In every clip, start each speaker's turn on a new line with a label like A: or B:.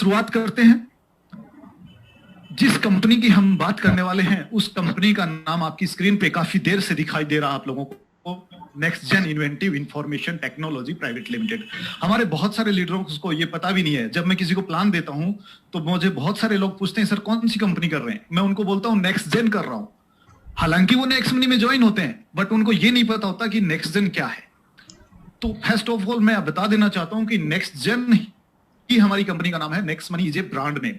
A: शुरुआत करते हैं। जिस कंपनी की हम बात करने वाले हैं उस कंपनी का नाम आपकी स्क्रीन पे काफी देर से दिखाई दे रहा है आप लोगों को, next gen inventive information technology private limited. हमारे बहुत सारे लीडरों को ये पता भी नहीं है। जब मैं किसी को प्लान देता हूं तो मुझे बहुत सारे लोग पूछते हैं, सर कौन सी कंपनी कर रहे हैं? मैं उनको बोलता हूं नेक्स्ट जेन कर रहा हूं। हालांकि वो नेक्स्ट मनी में ज्वाइन होते हैं, बट उनको ये नहीं पता होता कि नेक्स्ट जेन क्या है। तो फर्स्ट ऑफ ऑल मैं बता देना चाहता हूं कि नेक्स्ट जेन ही हमारी कंपनी का नाम है। Next money is a brand name.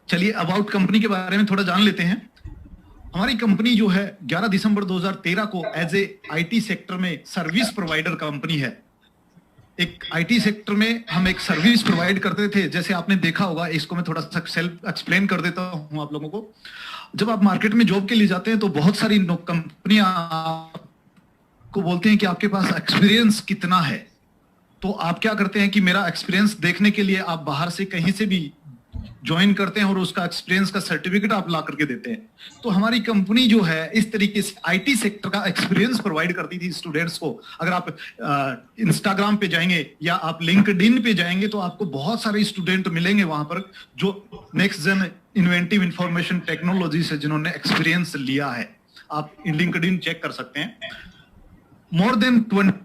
A: चलिए अबाउट कंपनी के बारे में थोड़ा जान लेते हैं। हमारी कंपनी जो है 11 दिसंबर 2013 को एज ए आईटी सेक्टर में सर्विस प्रोवाइडर कंपनी है। एक आईटी सेक्टर में हम एक सर्विस प्रोवाइड करते थे। जैसे आपने देखा होगा, इसको मैं थोड़ा सा सेल्फ एक्सप्लेन कर देता हूं आप लोगों को। जब आप मार्केट में जॉब के लिए जाते हैं तो बहुत सारी कंपनियां को बोलते हैं कि आपके पास एक्सपीरियंस कितना है। तो आप क्या करते हैं कि मेरा एक्सपीरियंस देखने के लिए आप बाहर से कहीं से भी ज्वाइन करते हैं और उसका एक्सपीरियंस का सर्टिफिकेट आप ला करके देते हैं। तो हमारी कंपनी जो है इस तरीके से आईटी सेक्टर का एक्सपीरियंस प्रोवाइड करती थी स्टूडेंट्स को। अगर आप इंस्टाग्राम पे जाएंगे या आप लिंक्डइन पे जाएंगे तो आपको बहुत सारे स्टूडेंट मिलेंगे वहां पर जो next gen inventive information technology से जिन्होंने एक्सपीरियंस लिया है। आप लिंक्डइन चेक कर सकते हैं। More than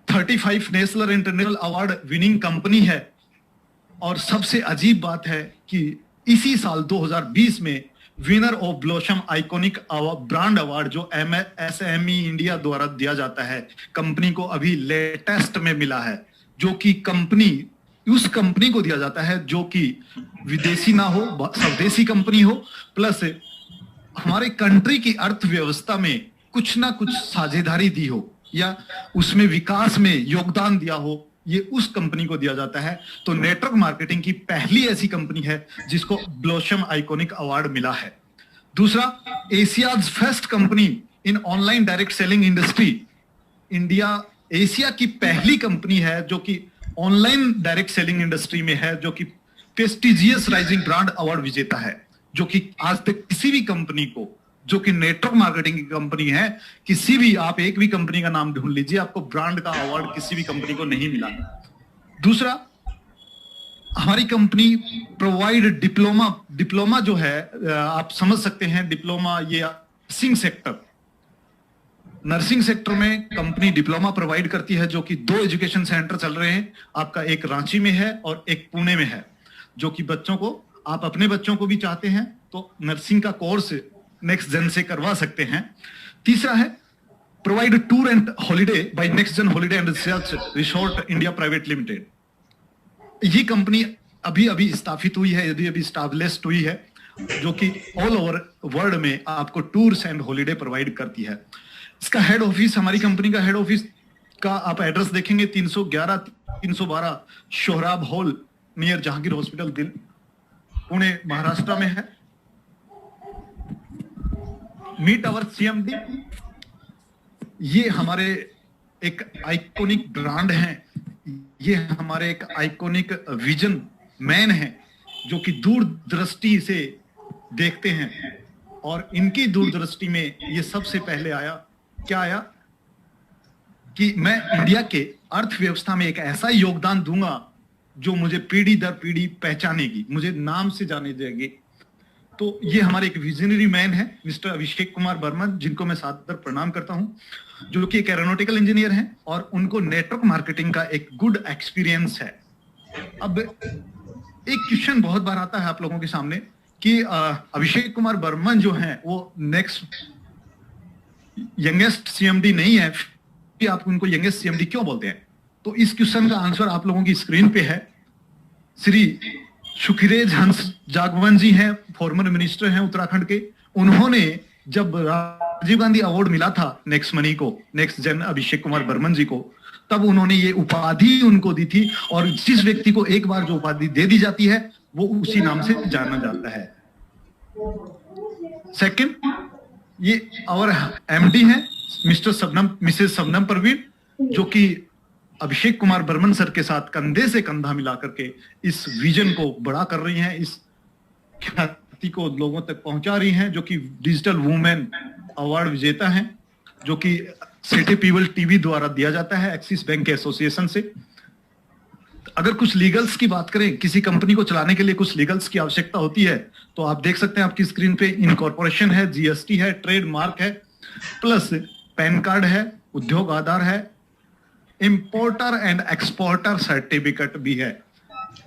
A: 35 national international award winning company है। और सबसे अजीब बात है कि इसी साल 2020 में winner of blossom iconic brand award जो एमएसएमई इंडिया द्वारा दिया जाता है, कंपनी को अभी लेटेस्ट में मिला है। जो कि कंपनी उस कंपनी को दिया जाता है जो कि विदेशी ना हो, स्वदेशी कंपनी हो, प्लस हमारे कंट्री की अर्थव्यवस्था में कुछ ना कुछ साझेदारी दी हो या उसमें विकास में योगदान दिया हो, ये उस कंपनी को दिया जाता है। तो नेटवर्क मार्केटिंग की पहली ऐसी कंपनी है जिसको ब्लॉसम आइकॉनिक अवार्ड मिला है। दूसरा, एशियाज फर्स्ट कंपनी इन online direct selling industry. India Asia की पहली कंपनी है जो कि ऑनलाइन डायरेक्ट सेलिंग इंडस्ट्री में है, जो कि प्रेस्टिजियस राइजिंग ब्रांड अवार्ड विजेता है। जो कि आज तक किसी भी कंपनी को जो कि नेटवर्क मार्केटिंग की कंपनी है, किसी भी आप एक भी कंपनी का नाम ढूंढ लीजिए, आपको ब्रांड का अवार्ड किसी भी कंपनी को नहीं मिला। दूसरा, हमारी कंपनी प्रोवाइड डिप्लोमा जो है आप समझ सकते हैं, डिप्लोमा ये नर्सिंग सेक्टर में कंपनी डिप्लोमा प्रोवाइड करती है, जो कि 2 एजुकेशन सेंटर चल रहे हैं। आपका एक रांची में है और एक पुणे में है, जो कि बच्चों को, आप अपने बच्चों को भी चाहते हैं तो नर्सिंग का कोर्स नेक्स्ट जेन से करवा सकते हैं। तीसरा है provide tour and holiday by next gen holiday and research resort India private limited. ये कंपनी अभी स्थापित हुई है, अभी स्टैब्लिश्ड हुई है, जो कि ऑल ओवर वर्ल्ड में आपको टूर्स एंड हॉलिडे प्रोवाइड करती है। इसका हेड ऑफिस, हमारी कंपनी का हेड ऑफिस का आप एड्रेस देखेंगे 311-312 Sohrab hall near Jahangir hospital, दिल पुणे महाराष्ट्र में है। मीट आवर सीएमडी, ये हमारे एक आइकॉनिक ब्रांड हैं, ये हमारे एक आइकॉनिक विजन मैन हैं जो कि दूरदृष्टि से देखते हैं। और इनकी दूरदृष्टि में ये सबसे पहले आया, क्या आया कि मैं इंडिया के अर्थव्यवस्था में एक ऐसा योगदान दूंगा जो मुझे पीढ़ी दर पीढ़ी पहचानेगी, मुझे नाम से जाने देगी। तो ये हमारे एक विजनरी मैन है मिस्टर अभिषेक कुमार बर्मन, जिनको मैं सादर प्रणाम करता हूं, जो कि एक एरोनॉटिकल इंजीनियर हैं और उनको नेटवर्क मार्केटिंग का एक गुड एक्सपीरियंस है। अब एक क्वेश्चन बहुत बार आता है आप लोगों के सामने कि अभिषेक कुमार बर्मन जो हैं वो नेक्स्ट यंगेस्ट सीएमडी नहीं है, कि आप उनको यंगेस्ट सीएमडी क्यों बोलते हैं? तो इस क्वेश्चन का आंसर आप लोगों की स्क्रीन पे है। श्री सुखिरेज हंस जागवन जी हैं, फॉर्मर मिनिस्टर हैं उत्तराखंड के। उन्होंने जब राजीव गांधी अवार्ड मिला था नेक्स्ट मनी को, नेक्स्ट जेन अभिषेक कुमार बर्मन जी को, तब उन्होंने ये उपाधि उनको दी थी। और जिस व्यक्ति को एक बार जो उपाधि दे दी जाती है वो उसी नाम से जाना जाता है। सेकंड, ये और एमडी है मिसेस शबनम परवीन, जो कि अभिषेक कुमार बर्मन सर के साथ कंधे से कंधा मिला करके इस विजन को बड़ा कर रही हैं, इस ख्याति को लोगों तक पहुंचा रही हैं, जो कि डिजिटल वुमेन अवार्ड विजेता हैं, जो कि सिटी पीपल टीवी द्वारा दिया जाता है एक्सिस बैंक के एसोसिएशन से। अगर कुछ लीगल्स की बात करें, किसी कंपनी को चलाने के लिए कुछ लीगल्स की आवश्यकता होती है, तो आप देख सकते हैं आपकी स्क्रीन पे इनकॉर्पोरेशन है, जीएसटी है, ट्रेडमार्क है, प्लस पैन कार्ड है, उद्योग आधार है, इंपोर्टर एंड एक्सपोर्टर सर्टिफिकेट भी है,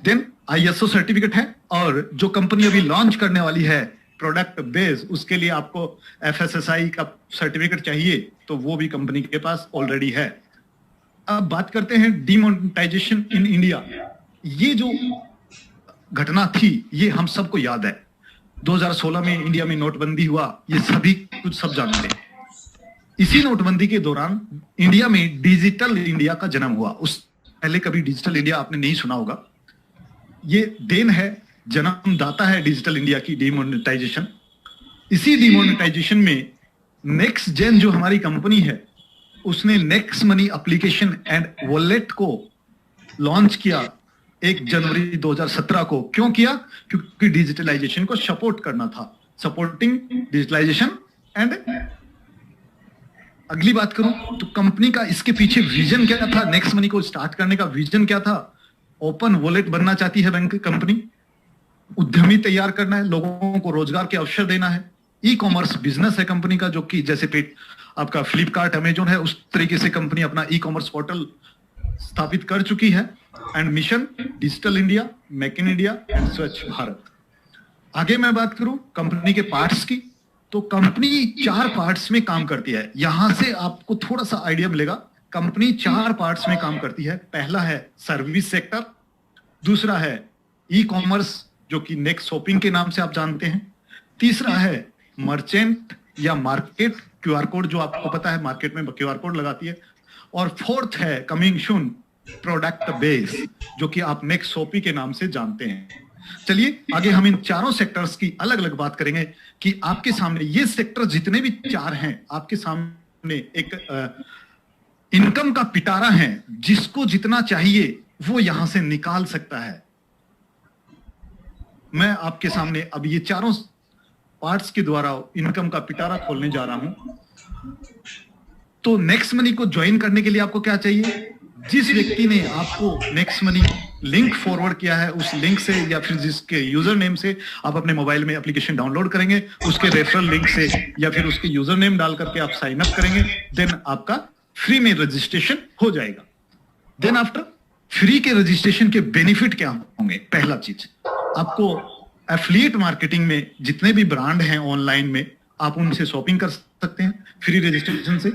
A: देन आईएसओ सर्टिफिकेट है, और जो कंपनी अभी लॉन्च करने वाली है प्रोडक्ट बेस, उसके लिए आपको एफएसएसआई का सर्टिफिकेट चाहिए, तो वो भी कंपनी के पास ऑलरेडी है। अब बात करते हैं डिमोनेटाइजेशन इन इंडिया। ये जो घटना थी ये हम सबको याद है, 2016 में इंडिया में नोटबंदी हुआ, ये सभी कुछ सब जानते हैं। इसी नोटबंदी के दौरान इंडिया में डिजिटल इंडिया का जन्म हुआ। उस पहले कभी डिजिटल इंडिया आपने नहीं सुना होगा। ये देन है, जन्मदाता है डिजिटल इंडिया की डिमोनेटाइजेशन। इसी डिमोनेटाइजेशन में नेक्स्ट जेन जो हमारी कंपनी है, उसने next money application and wallet को लॉन्च किया 1 जनवरी 2017 को। क्यों किया? क्योंकि डिजिटलाइजेशन को सपोर्ट करना था, सपोर्टिंग डिजिटलाइजेशन। एंड अगली बात करूं तो कंपनी का इसके पीछे विजन क्या था, नेक्स्ट मनी को स्टार्ट करने का विजन क्या था? ओपन वॉलेट बनना चाहती है बैंक कंपनी, उद्यमी तैयार करना है, लोगों को रोजगार के अवसर देना है। ई कॉमर्स बिजनेस है कंपनी का, जो कि जैसे आपका फ्लिपकार्ट, अमेजोन है, उस तरीके से कंपनी अपना ई कॉमर्स पोर्टल स्थापित कर चुकी है। And mission digital India, make in India and स्वच्छ भारत। आगे मैं बात करूं कंपनी के पार्ट्स की, तो कंपनी 4 पार्ट्स में काम करती है। यहां से आपको थोड़ा सा आइडिया मिलेगा। कंपनी 4 पार्ट्स में काम करती है। पहला है सर्विस सेक्टर, दूसरा है ई कॉमर्स जो कि नेक्स्ट शॉपिंग के नाम से आप जानते हैं, तीसरा है मर्चेंट या मार्केट, क्यूआर कोड जो आपको पता है मार्केट में क्यूआर कोड लगाती है, और फोर्थ है कमिंग सून प्रोडक्ट बेस जो कि आप नेक्स्ट शॉपिंग के नाम से जानते हैं। चलिए आगे हम इन चारों सेक्टर्स की अलग अलग बात करेंगे कि आपके सामने ये सेक्टर जितने भी 4 हैं, आपके सामने एक इनकम का पिटारा है। जिसको जितना चाहिए वो यहां से निकाल सकता है। मैं आपके सामने अब ये चारों पार्ट्स के द्वारा इनकम का पिटारा खोलने जा रहा हूं। तो नेक्स्ट मनी को ज्वाइन करने के लिए आपको क्या चाहिए? जिस व्यक्ति ने आपको नेक्स्ट मनी लिंक फॉरवर्ड किया है, उस लिंक से या फिर जिसके यूजर नेम से आप अपने मोबाइल में एप्लीकेशन डाउनलोड करेंगे, उसके रेफरल लिंक से या फिर उसके यूजर नेम डाल करके आप साइन अप करेंगे, देन आपका फ्री में रजिस्ट्रेशन हो जाएगा। देन आफ्टर फ्री के रजिस्ट्रेशन के बेनिफिट क्या होंगे? पहला चीज, आपको एफिलिएट मार्केटिंग में जितने भी ब्रांड हैं ऑनलाइन में, आप उनसे शॉपिंग कर सकते हैं फ्री रजिस्ट्रेशन से।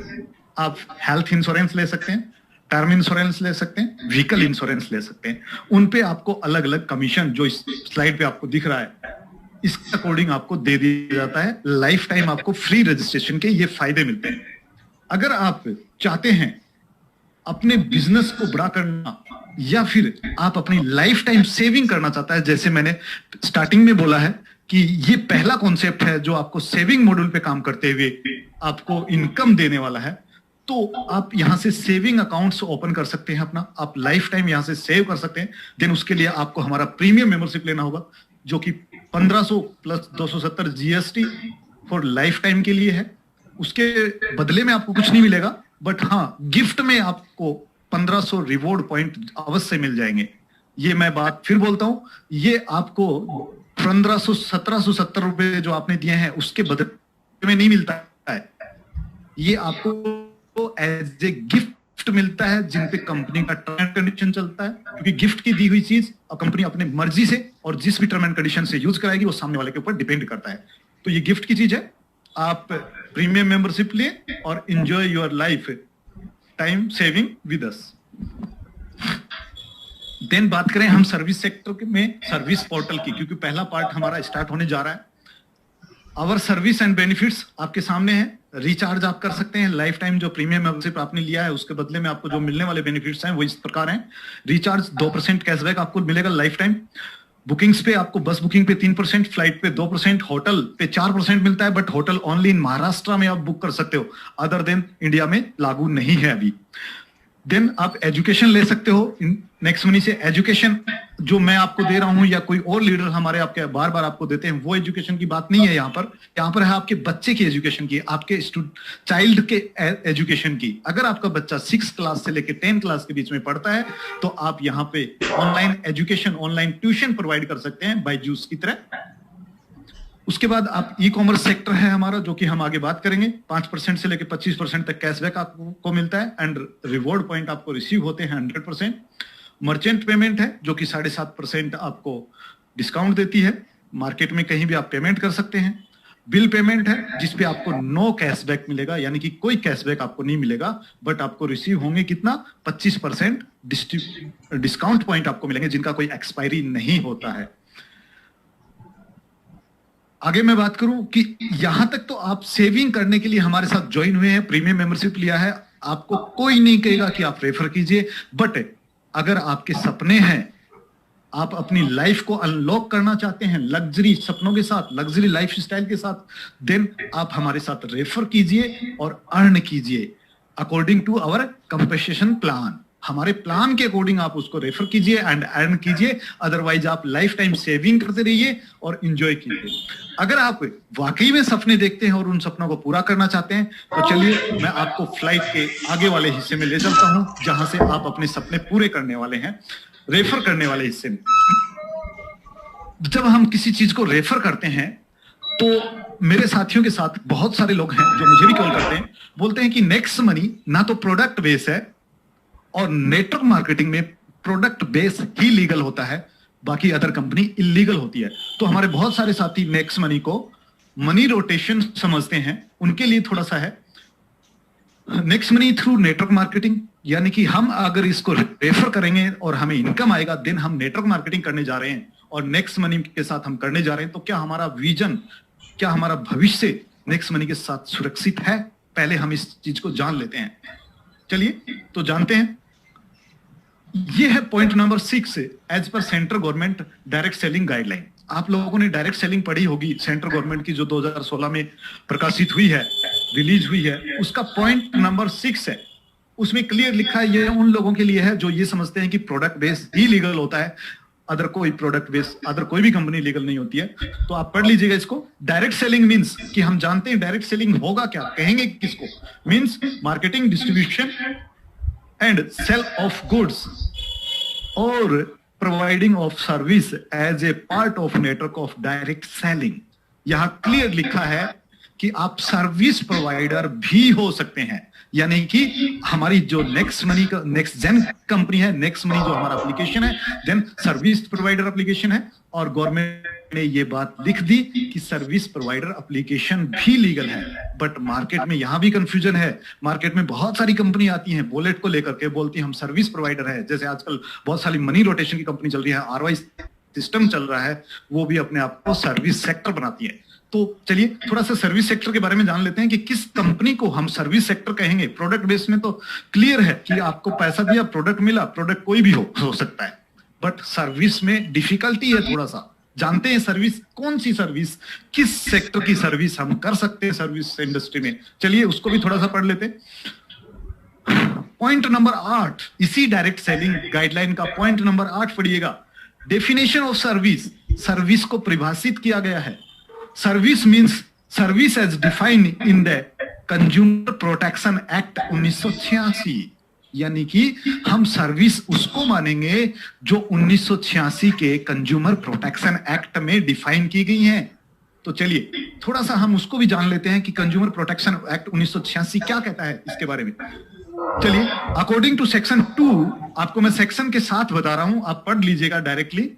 A: आप हेल्थ इंश्योरेंस ले सकते हैं, टर्म इंश्योरेंस ले सकते हैं, व्हीकल इंश्योरेंस ले सकते हैं। उन पे आपको अलग अलग कमीशन जो इस स्लाइड पे आपको दिख रहा है, इसके अकॉर्डिंग आपको दे दिया जाता है। लाइफ टाइम आपको फ्री रजिस्ट्रेशन के ये फायदे मिलते हैं। अगर आप चाहते हैं अपने बिजनेस को बड़ा करना या फिर आप अपनी लाइफ टाइम सेविंग करना चाहता है, जैसे मैंने स्टार्टिंग में बोला है कि ये पहला कॉन्सेप्ट है जो आपको सेविंग मॉड्यूल पे काम करते हुए आपको इनकम देने वाला है, तो आप यहां से सेविंग अकाउंट्स ओपन कर सकते हैं अपना, आप लाइफ टाइम यहां से सेव कर सकते हैं। देन उसके लिए आपको हमारा प्रीमियम मेंबरशिप लेना होगा जो कि 1500 plus 270 GST for life time के लिए है। उसके बदले में आपको कुछ नहीं मिलेगा, बट हाँ गिफ्ट में आपको 1500 रिवॉर्ड पॉइंट अवश्य मिल जाएंगे। ये मैं बात फिर बोलता हूं, ये आपको 1770 रुपए जो आपने दिए हैं उसके बदले में नहीं मिलता है, ये आपको एज ए गिफ्ट मिलता है जिन पे कंपनी का टर्म एंड कंडीशन चलता है। क्योंकि गिफ्ट की दी हुई चीज कंपनी अपने मर्जी से और जिस भी टर्म एंड कंडीशन से यूज कराएगी वो सामने वाले के ऊपर डिपेंड करता है। तो ये गिफ्ट की चीज है। आप प्रीमियम मेंबरशिप ले और enjoy your lifetime saving with us. Then बात करें हम सर्विस सेक्टर में सर्विस पोर्टल की, क्योंकि पहला पार्ट हमारा स्टार्ट होने जा रहा है। आवर सर्विस एंड बेनिफिट्स आपके सामने है। रिचार्ज आप कर सकते हैं, लाइफ टाइम जो प्रीमियम मेंबरशिप आपने लिया है उसके बदले में आपको जो मिलने वाले बेनिफिट्स हैं वो इस प्रकार हैं। रिचार्ज 2% कैशबैक आपको मिलेगा लाइफ टाइम। बुकिंग्स पे आपको बस बुकिंग पे 3%, फ्लाइट पे 2%, होटल पे 4% मिलता है, but hotel only in Maharashtra में आप बुक कर सकते हो, अदर देन इंडिया में लागू नहीं है अभी। देन आप एजुकेशन ले सकते हो नेक्स्ट मनी से। एजुकेशन जो मैं आपको दे रहा हूं या कोई और लीडर हमारे आपके बार बार आपको देते हैं, वो एजुकेशन की बात नहीं है यहाँ पर है आपके बच्चे की एजुकेशन की, आपके चाइल्ड के एजुकेशन की। अगर आपका बच्चा 6 क्लास से लेकर 10 क्लास के बीच में पढ़ता है तो आप यहाँ पे online education, online tuition provide कर सकते हैं बायजूस की तरह। उसके बाद आप ई कॉमर्स सेक्टर है हमारा, जो कि हम आगे बात करेंगे। 5% से लेकर 25% तक कैशबैक आपको मिलता है एंड रिवॉर्ड पॉइंट आपको रिसीव होते हैं 100%। मर्चेंट पेमेंट है जो कि 7.5% आपको डिस्काउंट देती है, मार्केट में कहीं भी आप पेमेंट कर सकते हैं। बिल पेमेंट है जिसपे आपको नो कैशबैक मिलेगा, यानी कि कोई कैशबैक आपको नहीं मिलेगा, बट आपको रिसीव होंगे कितना 25% डिस्काउंट पॉइंट आपको मिलेंगे, जिनका कोई एक्सपायरी नहीं होता है। आगे मैं बात करूं कि यहां तक तो आप सेविंग करने के लिए हमारे साथ ज्वाइन हुए हैं, प्रीमियम मेंबरशिप लिया है, आपको कोई नहीं कहेगा कि आप रेफर कीजिए। बट अगर आपके सपने हैं, आप अपनी लाइफ को अनलॉक करना चाहते हैं लग्जरी सपनों के साथ, लग्जरी लाइफ स्टाइल के साथ, देन आप हमारे साथ रेफर कीजिए और अर्न कीजिए according to our compensation plan. हमारे प्लान के अकॉर्डिंग आप उसको रेफर कीजिए एंड अर्न कीजिए, अदरवाइज आप लाइफ टाइम सेविंग करते रहिए और एंजॉय कीजिए। अगर आप वाकई में सपने देखते हैं और उन सपनों को पूरा करना चाहते हैं तो चलिए मैं आपको फ्लाइट के आगे वाले हिस्से में ले चलता हूं, जहां से आप अपने सपने पूरे करने वाले हैं, रेफर करने वाले हिस्से में। जब हम किसी चीज को रेफर करते हैं तो मेरे साथियों के साथ बहुत सारे लोग हैं जो मुझे भी कॉल करते हैं, बोलते हैं कि नेक्स्ट मनी ना तो प्रोडक्ट बेस है और नेटवर्क मार्केटिंग में प्रोडक्ट बेस ही लीगल होता है, बाकी अदर कंपनी इलीगल होती है। तो हमारे बहुत सारे साथी नेक्स्ट मनी को मनी रोटेशन समझते हैं, उनके लिए थोड़ा सा है next money through network marketing, यानी कि हम अगर इसको रेफर करेंगे और हमें इनकम आएगा, देन हम नेटवर्क मार्केटिंग करने जा रहे हैं और नेक्स्ट मनी के साथ हम करने जा रहे हैं। तो क्या हमारा विजन, क्या हमारा भविष्य नेक्स्ट मनी के साथ सुरक्षित है? पहले हम इस चीज को जान लेते हैं। चलिए तो जानते हैं। ये है point number 6 as per central government direct selling guideline. आप लोगों ने डायरेक्ट सेलिंग पढ़ी होगी सेंट्रल गवर्नमेंट की, जो 2016 में प्रकाशित हुई है, रिलीज हुई है। उसका पॉइंट नंबर 6 है, उसमें क्लियर लिखा है, ये उन लोगों के लिए है जो ये समझते हैं कि प्रोडक्ट बेस ही लीगल होता है, अदर कोई प्रोडक्ट बेस, अदर कोई भी कंपनी लीगल नहीं होती है। तो आप पढ़ लीजिएगा इसको। डायरेक्ट सेलिंग मींस कि हम जानते हैं डायरेक्ट सेलिंग होगा क्या, कहेंगे किसको, means marketing, distribution and sale of goods और providing of service as a part of network of direct selling. यहां क्लियर लिखा है कि आप सर्विस प्रोवाइडर भी हो सकते हैं, यानी कि हमारी जो नेक्स्ट मनी का नेक्स्ट जेन कंपनी है, नेक्स्ट मनी जो हमारा एप्लीकेशन है, देन सर्विस प्रोवाइडर एप्लीकेशन है, और गवर्नमेंट ने ये बात लिख दी कि सर्विस प्रोवाइडर एप्लीकेशन भी लीगल है। बट मार्केट में यहां भी कंफ्यूजन है। मार्केट में बहुत सारी कंपनी आती हैं वॉलेट को लेकर के, बोलती हैं हम सर्विस प्रोवाइडर है। जैसे आजकल बहुत सारी मनी रोटेशन की कंपनी चल रही है, RY सिस्टम चल रहा है, वो भी अपने आप को सर्विस सेक्टर बनाती है। तो चलिए थोड़ा सा सर्विस सेक्टर के बारे में जान लेते हैं कि किस कंपनी को हम सर्विस सेक्टर कहेंगे। प्रोडक्ट बेस में तो क्लियर है कि आपको पैसा दिया, प्रोडक्ट मिला, प्रोडक्ट कोई भी हो सकता है, बट सर्विस में डिफिकल्टी है थोड़ा सा। जानते हैं सर्विस कौन सी सर्विस, किस सेक्टर की सर्विस हम कर सकते हैं सर्विस इंडस्ट्री में। चलिए उसको भी थोड़ा सा पढ़ लेते हैं। पॉइंट नंबर 8 इसी डायरेक्ट सेलिंग गाइडलाइन का पॉइंट नंबर 8 पढ़िएगा। डेफिनेशन ऑफ सर्विस, सर्विस को परिभाषित किया गया है। Service means service as defined in the consumer protection act 1986, यानी कि हम सर्विस उसको मानेंगे जो 1986 के कंज्यूमर प्रोटेक्शन एक्ट में डिफाइन की गई हैं। तो चलिए थोड़ा सा हम उसको भी जान लेते हैं कि कंज्यूमर प्रोटेक्शन एक्ट 1986 क्या कहता है इसके बारे में। चलिए अकॉर्डिंग टू सेक्शन 2, आपको मैं सेक्शन के साथ बता रहा हूं, आप पढ़ लीजिएगा डायरेक्टली।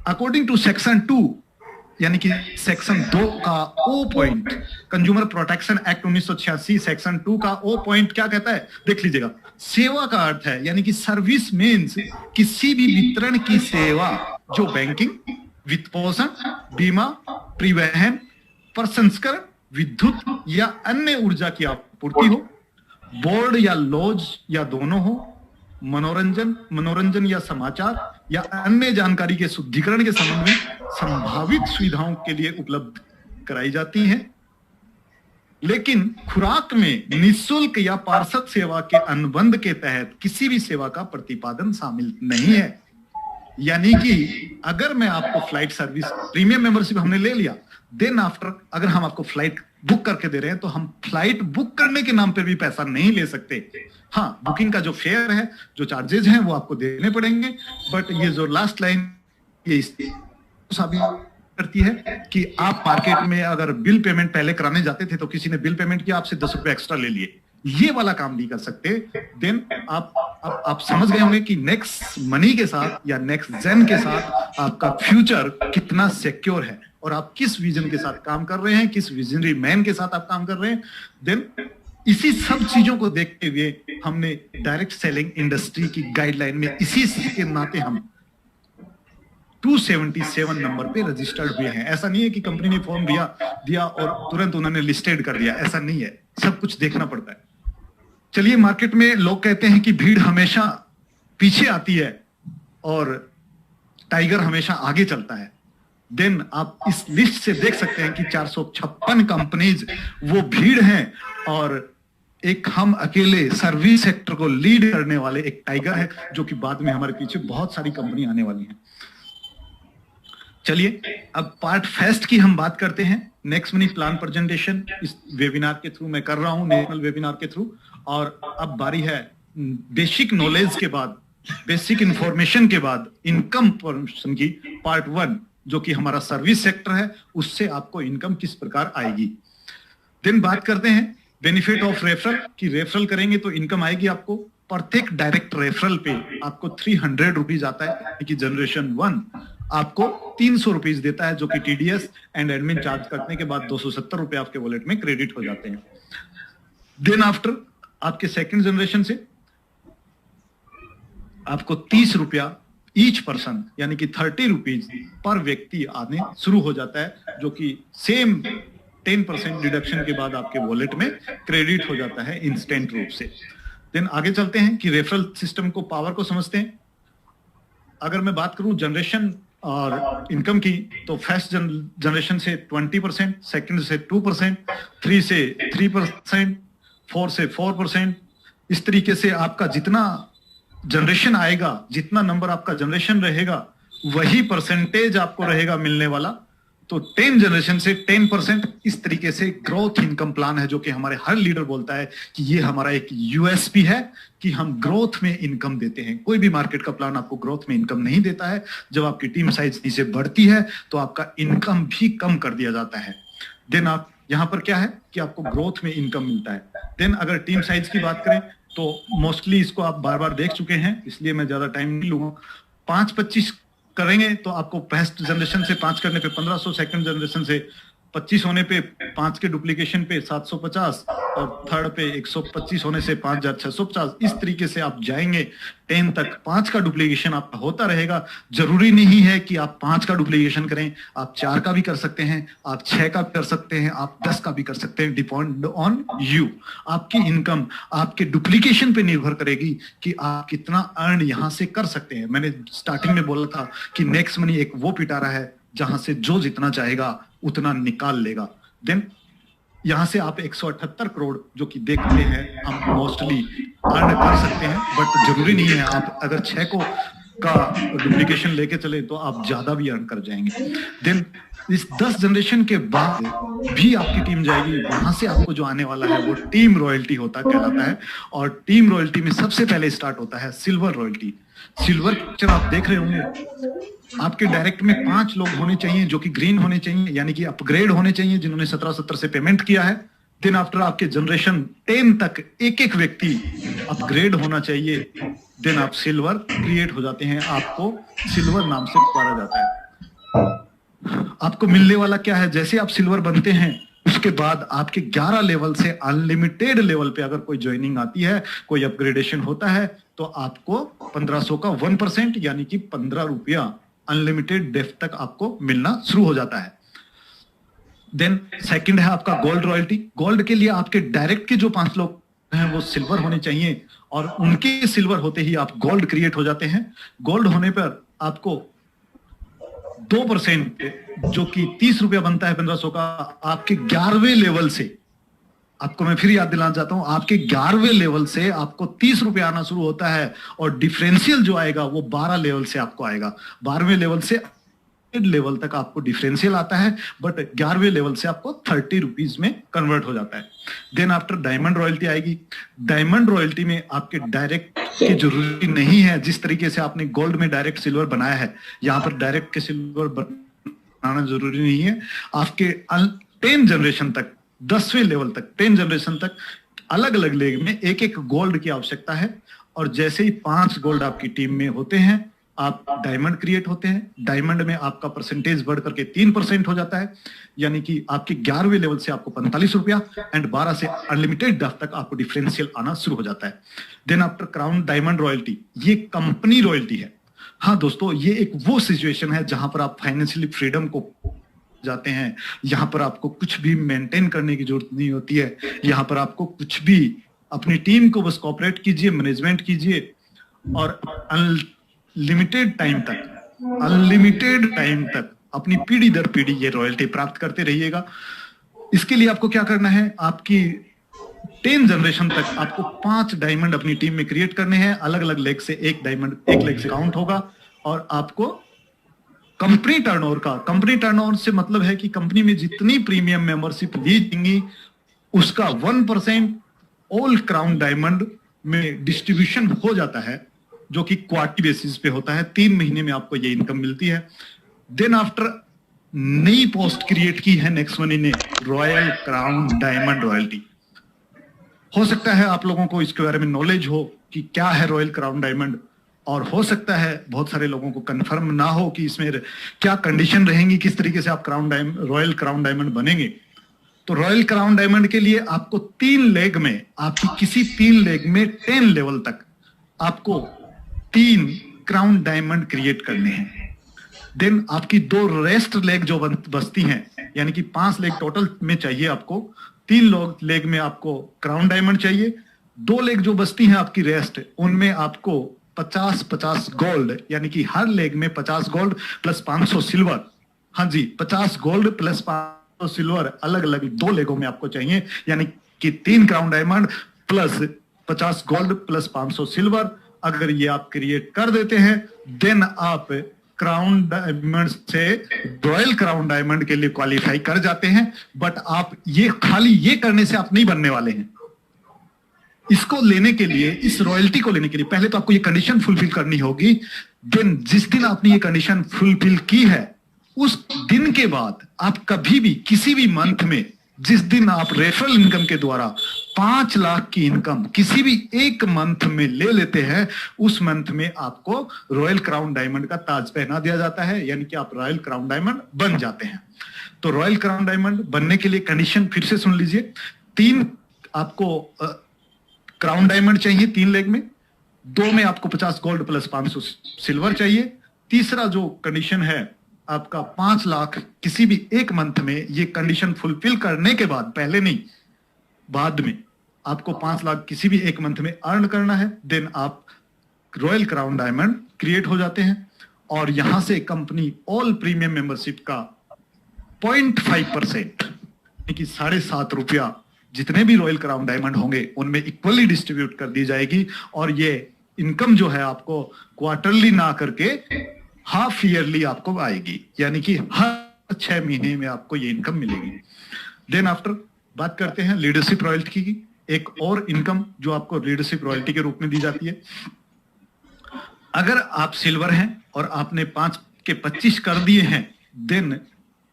A: अकॉर्डिंग टू सेक्शन 2 यानी कि सेक्शन 2 का O point, consumer protection act 1986 section 2 का ओ पॉइंट क्या कहता है देख लीजिएगा। सेवा का अर्थ है, यानी कि सर्विस मीन्स किसी भी वितरण की सेवा जो बैंकिंग, वित्त पोषण, बीमा, परिवहन, प्रसंस्करण, विद्युत या अन्य ऊर्जा की आपूर्ति हो, बोर्ड या लॉज या दोनों हो, मनोरंजन या समाचार या अन्य जानकारी के शुद्धिकरण के संबंध में संभावित सुविधाओं के लिए उपलब्ध कराई जाती हैं। लेकिन खुराक में निःशुल्क या पार्षद सेवा के अनुबंध के तहत किसी भी सेवा का प्रतिपादन शामिल नहीं है। यानी कि अगर मैं आपको फ्लाइट सर्विस प्रीमियम मेंबरशिप हमने ले लिया, देन आफ्टर अगर हम आपको फ्लाइट बुक करके दे रहे हैं तो हम फ्लाइट बुक करने के नाम पे भी पैसा नहीं ले सकते। हाँ, बुकिंग का जो फेयर है, जो चार्जेस हैं वो आपको देने पड़ेंगे, बट ये जो लास्ट लाइन ये साबित करती है कि आप मार्केट में अगर बिल पेमेंट पहले कराने जाते थे तो किसी ने बिल पेमेंट किया, आपसे 10 रुपए एक्स्ट्रा ले लिए, ये वाला काम नहीं कर सकते। देन आप समझ गए होंगे कि नेक्स्ट मनी के साथ या नेक्स्ट जेन के साथ आपका फ्यूचर कितना सिक्योर है और आप किस विजन के साथ काम कर रहे हैं, किस विजनरी मैन के साथ आप काम कर रहे हैं। देन इसी सब चीजों को देखते हुए हमने डायरेक्ट सेलिंग इंडस्ट्री की गाइडलाइन में इसी के नाते हम 277 नंबर पे रजिस्टर्ड हुए हैं। ऐसा नहीं है कि कंपनी ने फॉर्म दिया और तुरंत उन्होंने लिस्टेड कर दिया, ऐसा नहीं है, सब कुछ देखना पड़ता है। चलिए, मार्केट में लोग कहते हैं कि भीड़ हमेशा पीछे आती है और टाइगर हमेशा आगे चलता है। देन आप इस लिस्ट से देख सकते हैं कि 456 कंपनीज वो भीड़ हैं और एक हम अकेले सर्विस सेक्टर को लीड करने वाले एक टाइगर है, जो कि बाद में हमारे पीछे बहुत सारी कंपनी आने वाली हैं। चलिए, अब पार्ट फेस्ट की हम बात करते हैं। नेक्स्ट मनी प्लान प्रेजेंटेशन इस वेबिनार के थ्रू मैं कर रहा हूं, नेशनल वेबिनार के थ्रू। और अब बारी है बेसिक नॉलेज के बाद, बेसिक इंफॉर्मेशन के बाद इनकम पोर्शन की पार्ट 1, जो कि हमारा सर्विस सेक्टर है, उससे आपको इनकम किस प्रकार आएगी। देन बात करते हैं बेनिफिट ऑफ रेफरल, कि रेफरल करेंगे तो इनकम आएगी आपको। प्रत्येक डायरेक्ट रेफरल पे आपको 300 रुपीज आता है, कि जनरेशन 1 आपको 300 रुपीज देता है, जो कि टीडीएस एंड एडमिन चार्ज करने के बाद 270 रुपए आपके वॉलेट में क्रेडिट हो जाते हैं। देन आफ्टर आपके सेकंड जनरेशन से आपको 30 रुपया ईच पर्सन, यानी कि 30 रुपीज पर व्यक्ति आने शुरू हो जाता है, जो कि सेम 10% डिडक्शन के बाद आपके वॉलेट में क्रेडिट हो जाता है इंस्टेंट रूप से। देन आगे चलते हैं कि रेफरल सिस्टम को, पावर को समझते हैं। अगर मैं बात करूं जनरेशन और इनकम की, तो फर्स्ट जनरेशन से 20%, सेकंड से 2%, 3 से 3%, 4 से 4%। इस तरीके से आपका जितना जनरेशन आएगा, जितना नंबर आपका जनरेशन रहेगा, वही परसेंटेज आपको रहेगा मिलने वाला। तो 10 जनरेशन से 10%, इस तरीके से ग्रोथ इनकम प्लान है, जो कि हमारे हर लीडर बोलता है कि ये हमारा एक यूएसपी है कि हम ग्रोथ में इनकम देते हैं। कोई भी मार्केट का प्लान आपको ग्रोथ में इनकम नहीं देता है। जब आपकी टीम साइज नीचे बढ़ती है तो आपका इनकम भी कम कर दिया जाता है। देन आप यहां पर क्या है कि आपको ग्रोथ में इनकम मिलता है। देन अगर टीम साइज की बात करें तो मोस्टली इसको आप बार बार देख चुके हैं, इसलिए मैं ज्यादा टाइम नहीं लूंगा। 5-25 करेंगे तो आपको फर्स्ट जनरेशन से 5 करने पे 1500, सेकंड जनरेशन से 25 होने पे 5 के डुप्लीकेशन पे 750 और थर्ड पे 125 होने से 5650। इस तरीके से आप जाएंगे 10 तक। 5 का डुप्लीकेशन आपका होता रहेगा। जरूरी नहीं है कि आप 5 का डुप्लीकेशन करें, आप 4 का भी कर सकते हैं, आप 6 का भी कर सकते हैं, आप 10 का भी कर सकते हैं। Depend on you. आपकी इनकम आपके डुप्लीकेशन पे निर्भर करेगी कि आप कितना अर्न यहां से कर सकते हैं। मैंने स्टार्टिंग में बोला था कि नेक्स्ट मनी एक वो पिटारा है जहां से जो जितना चाहेगा उतना निकाल लेगा। देन यहां से आप 178 करोड़ जो कि देखते हैं हम मोस्टली अर्न कर सकते हैं, बट जरूरी नहीं है। आप अगर 6 को का डुप्लीकेशन लेके चले तो आप ज्यादा भी अर्न कर जाएंगे। देन इस 10 जनरेशन के बाद भी आपकी टीम जाएगी, वहां से आपको जो आने वाला है वो टीम रॉयल्टी होता कहलाता है। और टीम रॉयल्टी में सबसे पहले स्टार्ट होता है सिल्वर रॉयल्टी। सिल्वर पिक्चर आप देख रहे होंगे, आपके डायरेक्ट में 5 लोग होने चाहिए जो कि ग्रीन होने चाहिए, यानी कि अपग्रेड होने चाहिए, जिन्होंने 1770 से पेमेंट किया है। देन आफ्टर आपके जनरेशन 10 तक एक व्यक्ति अपग्रेड होना चाहिए। देन आप सिल्वर क्रिएट हो जाते हैं, आपको सिल्वर नाम से पुकारा जाता है। आपको मिलने वाला क्या है, जैसे आप सिल्वर बनते हैं उसके बाद आपके 11 लेवल से अनलिमिटेड लेवल पे अगर कोई ज्वाइनिंग आती है, कोई अपग्रेडेशन होता है, तो आपको 1500 का 1% यानी कि 15 रुपया अनलिमिटेड डेफ तक आपको मिलना शुरू हो जाता है। देन सेकंड है आपका गोल्ड रॉयल्टी। गोल्ड के लिए आपके डायरेक्ट के जो 5 लोग हैं वो सिल्वर होने चाहिए और उनके सिल्वर होते ही आप गोल्ड क्रिएट हो जाते हैं। गोल्ड होने पर आपको 2% जो कि 30 रुपया बनता है 1500 का, आपके 11वें लेवल से आपको मैं फिर याद दिलाना चाहता हूं, आपके 11वें लेवल से आपको 30 रुपए आना शुरू होता है और डिफरेंशियल जो आएगा वो 12 लेवल से आपको आएगा। 12वें लेवल से लेवल तक आपको डिफरेंशियल आता है, बट 11वें लेवल से आपको 30 रुपीज में कन्वर्ट हो जाता है। देन आफ्टर डायमंड रॉयल्टी आएगी। डायमंड रॉयल्टी में आपके डायरेक्ट की जरूरी नहीं है। जिस तरीके से आपने गोल्ड में डायरेक्ट सिल्वर बनाया है, यहां पर डायरेक्ट के सिल्वर बनाना जरूरी नहीं है। आपके 10 जनरेशन तक, 10वें लेवल तक, 10 जनरेशन तक अलग अलग लेग में एक एक गोल्ड की आवश्यकता है। और जैसे ही 5 गोल्ड आपकी टीम में होते हैं, आप डायमंड क्रिएट होते हैं। डायमंड में आपका परसेंटेज बढ़ करके 3% हो जाता है, यानी कि आपके 11वें लेवल से आपको 45 रुपया एंड 12 से अनलिमिटेड तक आपको डिफरेंशियल आना शुरू हो जाता है। Then after crown diamond royalty, ये कंपनी रॉयल्टी है। हाँ दोस्तों, ये एक वो सिचुएशन है जहां पर आप फाइनेंशियली फ्रीडम को जाते हैं। यहां पर आपको कुछ भी मेंटेन करने की जरूरत नहीं होती है। यहां पर आपको कुछ भी, अपनी टीम को बस कॉपरेट कीजिए, मैनेजमेंट कीजिए और अनलिमिटेड टाइम तक अपनी पीढ़ी दर पीढ़ी ये रॉयल्टी प्राप्त करते रहिएगा। इसके लिए आपको क्या करना है, आपकी 10 जनरेशन तक आपको 5 डायमंड अपनी टीम में क्रिएट करने हैं। अलग अलग लेग से एक डायमंड एक लेग से काउंट होगा और आपको कंपनी टर्नओवर से मतलब है कि कंपनी में जितनी प्रीमियम मेंबरशिप ली जाएंगी उसका 1% ऑल क्राउन डायमंड में डिस्ट्रीब्यूशन हो जाता है, जो कि क्वार्टरली बेसिस पे होता है। 3 महीने में आपको ये इनकम मिलती है। देन आफ्टर नई पोस्ट क्रिएट की है नेक्स्ट मनी ने, रॉयल क्राउन डायमंड रॉयल्टी। हो सकता है आप लोगों को इसके बारे में नॉलेज हो कि क्या है रॉयल क्राउन डायमंड, और हो सकता है बहुत सारे लोगों को कंफर्म ना हो कि इसमें क्या कंडीशन रहेंगी, किस तरीके से आप रॉयल क्राउन डायमंड बनेंगे। तो रॉयल क्राउन डायमंड के लिए आपको 3 लेग में, आपकी किसी 3 लेग में 10 लेवल तक आपको 3 क्राउन डायमंड क्रिएट करने हैं। देन आपकी 2 रेस्ट लेग जो बचती हैं, यानी कि 5 लेग टोटल में चाहिए आपको, 3 लेग में आपको क्राउन डायमंड चाहिए। 2 लेग जो बचती हैं आपकी रेस्ट, उनमें आपको 50-50 गोल्ड, यानी कि हर लेग में 50 गोल्ड प्लस 500 सिल्वर। हाँ जी, 50 गोल्ड प्लस 500 सिल्वर अलग अलग 2 लेगों में आपको चाहिए, यानी कि 3 crown diamond plus 50 gold plus 500 silver. अगर ये आप क्रिएट कर देते हैं, देन आप क्राउन डायमंड से रॉयल क्राउन डायमंड के लिए क्वालिफाई कर जाते हैं। बट आप ये खाली ये करने से आप नहीं बनने वाले हैं। इसको लेने के लिए, इस रॉयल्टी को लेने के लिए पहले तो आपको ये कंडीशन फुलफिल करनी होगी। देन जिस दिन आपने ये कंडीशन फुलफिल की है, उस दिन के बाद आप कभी भी किसी भी मंथ में, जिस दिन आप रेफरल इनकम के द्वारा 5 लाख की इनकम किसी भी एक मंथ में ले लेते हैं, उस मंथ में आपको रॉयल क्राउन डायमंड का ताज पहना दिया जाता है, यानी कि आप रॉयल क्राउन डायमंड बन जाते हैं। तो रॉयल क्राउन डायमंड बनने के लिए कंडीशन फिर से सुन लीजिए। 3 आपको क्राउन डायमंड चाहिए 3 लेग में, 2 में आपको 50 गोल्ड प्लस 500 सिल्वर चाहिए। तीसरा जो कंडीशन है आपका 5 लाख किसी भी एक मंथ में, ये कंडीशन फुलफिल करने के बाद, पहले नहीं बाद में, आपको 5 लाख किसी भी एक मंथ में अर्न करना है। देन आप रॉयल क्राउन डायमंड क्रिएट हो जाते हैं और यहां से कंपनी ऑल प्रीमियम मेंबरशिप का 0.5% यानी कि 7.5 रुपया जितने भी रॉयल क्राउन डायमंड होंगे उनमें इक्वली डिस्ट्रीब्यूट कर दी जाएगी। और ये इनकम जो है आपको क्वार्टरली ना करके हाफ ईयरली आपको आएगी, यानी कि हर 6 महीने में आपको ये इनकम मिलेगी। देन आफ्टर बात करते हैं लीडरशिप रॉयल्टी की, एक और इनकम जो आपको लीडरशिप रॉयल्टी के रूप में दी जाती है। अगर आप सिल्वर हैं और आपने 5 के 25 कर दिए हैं, देन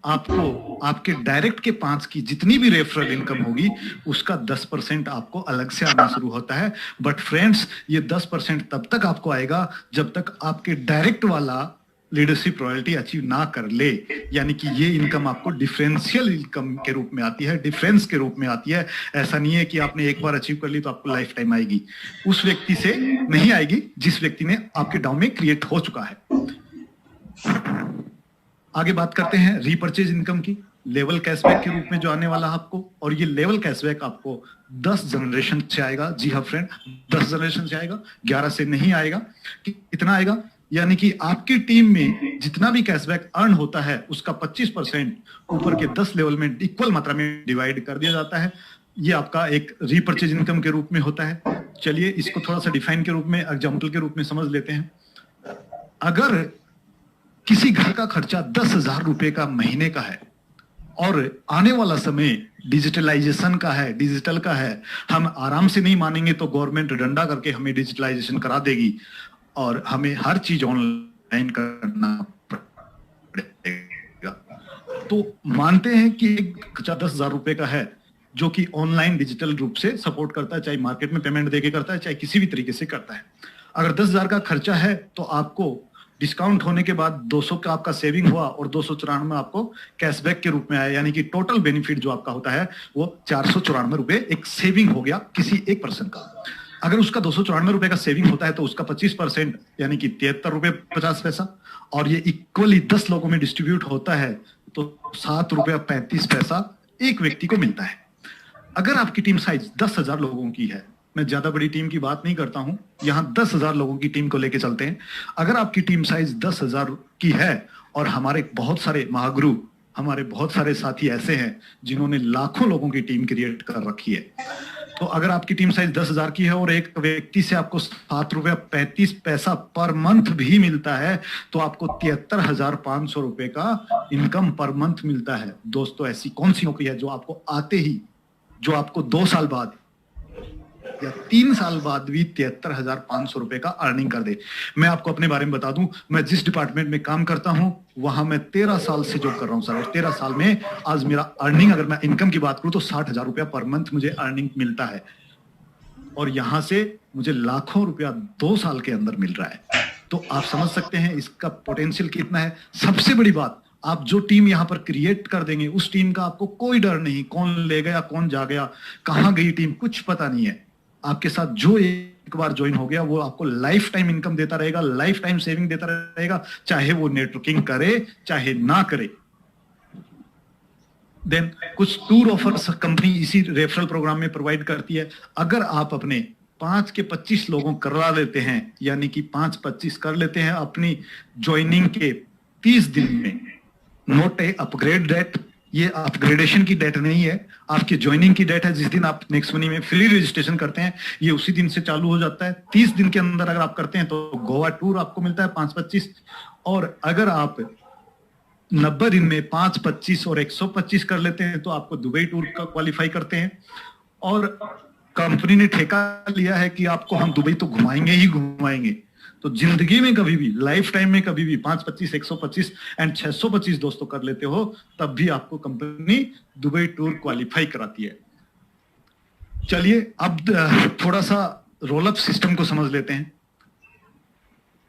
A: आपको आपके डायरेक्ट के 5 की जितनी भी रेफरल इनकम होगी उसका 10% आपको अलग से आना शुरू होता है। बट फ्रेंड्स, ये 10% तब तक आपको आएगा जब तक आपके डायरेक्ट वाला लीडरशिप रॉयल्टी अचीव ना कर ले, यानी कि ये इनकम आपको डिफरेंशियल इनकम के रूप में आती है, डिफरेंस के रूप में आती है। ऐसा नहीं है कि आपने एक बार अचीव कर ली तो आपको लाइफ टाइम आएगी, उस व्यक्ति से नहीं आएगी जिस व्यक्ति ने आपके डाउ में क्रिएट हो चुका है। आगे बात करते हैं रीपर्चेज इनकम की, लेवल कैशबैक के रूप में जो आने वाला है आपको। और ये लेवल कैशबैक आपको 10 जनरेशन से आएगा। जी हाँ फ्रेंड, 10 जनरेशन से आएगा, 11 से नहीं आएगा। कितना आएगा, यानी कि आपकी टीम में जितना भी कैशबैक अर्न होता है उसका 25% ऊपर के 10 लेवल में इक्वल मात्रा में डिवाइड कर दिया जाता है। ये आपका एक रीपर्चेज इनकम के रूप में होता है। चलिए इसको थोड़ा सा डिफाइन के रूप में, एग्जाम्पल के रूप में समझ लेते हैं। अगर किसी घर का खर्चा 10,000 रुपए का महीने का है और आने वाला समय डिजिटलाइजेशन का है, डिजिटल का है, हम आराम से नहीं मानेंगे तो गवर्नमेंट डंडा करके हमें डिजिटलाइजेशन करा देगी और हमें हर चीज ऑनलाइन करना पड़ेगा। तो मानते हैं कि एक खर्चा 10,000 रुपए का है जो कि ऑनलाइन डिजिटल रूप से सपोर्ट करता है, चाहे मार्केट में पेमेंट देके करता है, चाहे किसी भी तरीके से करता है। अगर 10,000 का खर्चा है तो आपको डिस्काउंट होने के बाद 200 का आपका सेविंग हुआ और 294 आपको कैशबैक के रूप में आया, यानी कि टोटल बेनिफिट जो आपका होता है वो 494 रुपए एक सेविंग हो गया किसी एक पर्सन का। अगर उसका 294 रुपए का सेविंग होता है तो उसका 25% यानी कि 73 रुपए 50 पैसा, और ये इक्वली 10 लोगों में डिस्ट्रीब्यूट होता है तो 7 रुपया 35 पैसा एक व्यक्ति को मिलता है। अगर आपकी टीम साइज 10,000 लोगों की है, मैं ज्यादा बड़ी टीम की बात नहीं करता हूं, यहां 10,000 लोगों की टीम को लेके चलते हैं। अगर आपकी टीम साइज 10,000 की है और हमारे बहुत सारे महागुरु, हमारे बहुत सारे साथी ऐसे हैं जिन्होंने लाखों लोगों की टीम क्रिएट कर रखी है, तो अगर आपकी टीम साइज 10,000 की है और एक व्यक्ति से आपको 7 रुपया 35 पैसा पर मंथ भी मिलता है तो आपको 73,500 रुपए का इनकम पर मंथ मिलता है। दोस्तों, ऐसी कौन सी नौकरी है जो आपको आते ही, जो आपको 2 साल बाद या 3 साल बाद भी 73,500 रुपए का अर्निंग कर दे? मैं आपको अपने बारे में बता दूं, मैं जिस डिपार्टमेंट में काम करता हूं वहां मैं 13 साल से जॉब कर रहा हूं सर, और 13 साल में आज मेरा अर्निंग, अगर मैं इनकम की बात करूं तो 60,000 रुपया पर मंथ मुझे अर्निंग मिलता है, और यहां से मुझे लाखों रुपया 2 साल के अंदर मिल रहा है। तो आप समझ सकते हैं इसका पोटेंशियल कितना है। सबसे बड़ी बात, आप जो टीम यहां पर क्रिएट कर देंगे उस टीम का आपको कोई डर नहीं, कौन ले गया कौन जा गया, कहां गई टीम, कुछ पता नहीं है। आपके साथ जो एक बार ज्वाइन हो गया वो आपको लाइफ टाइम इनकम देता रहेगा, लाइफ टाइम सेविंग देता रहेगा, चाहे वो नेटवर्किंग करे चाहे ना करे। देन कुछ टूर ऑफर्स कंपनी इसी रेफरल प्रोग्राम में प्रोवाइड करती है। अगर आप अपने 5 के 25 लोगों करवा लेते हैं, यानी कि 5-25 कर लेते हैं अपनी ज्वाइनिंग के 30 दिन में, नोट ए अपग्रेड डेट, ये अपग्रेडेशन की डेट नहीं है, आपकी ज्वाइनिंग की डेट है। जिस दिन आप नेक्स्ट मनी में फ्री रजिस्ट्रेशन करते हैं ये उसी दिन से चालू हो जाता है। 30 दिन के अंदर अगर आप करते हैं तो गोवा टूर आपको मिलता है 5-25, और अगर आप 90 दिन में 5-25 और 125 कर लेते हैं तो आपको दुबई टूर का क्वालिफाई करते हैं। और कंपनी ने ठेका लिया है कि आपको हम दुबई तो घुमाएंगे ही घुमाएंगे। तो जिंदगी में कभी भी, लाइफ टाइम में कभी भी 5-25, 125 एंड 625 दोस्तों कर लेते हो तब भी आपको कंपनी दुबई टूर क्वालिफाई कराती है। चलिए अब थोड़ा सा रोल अप सिस्टम को समझ लेते हैं,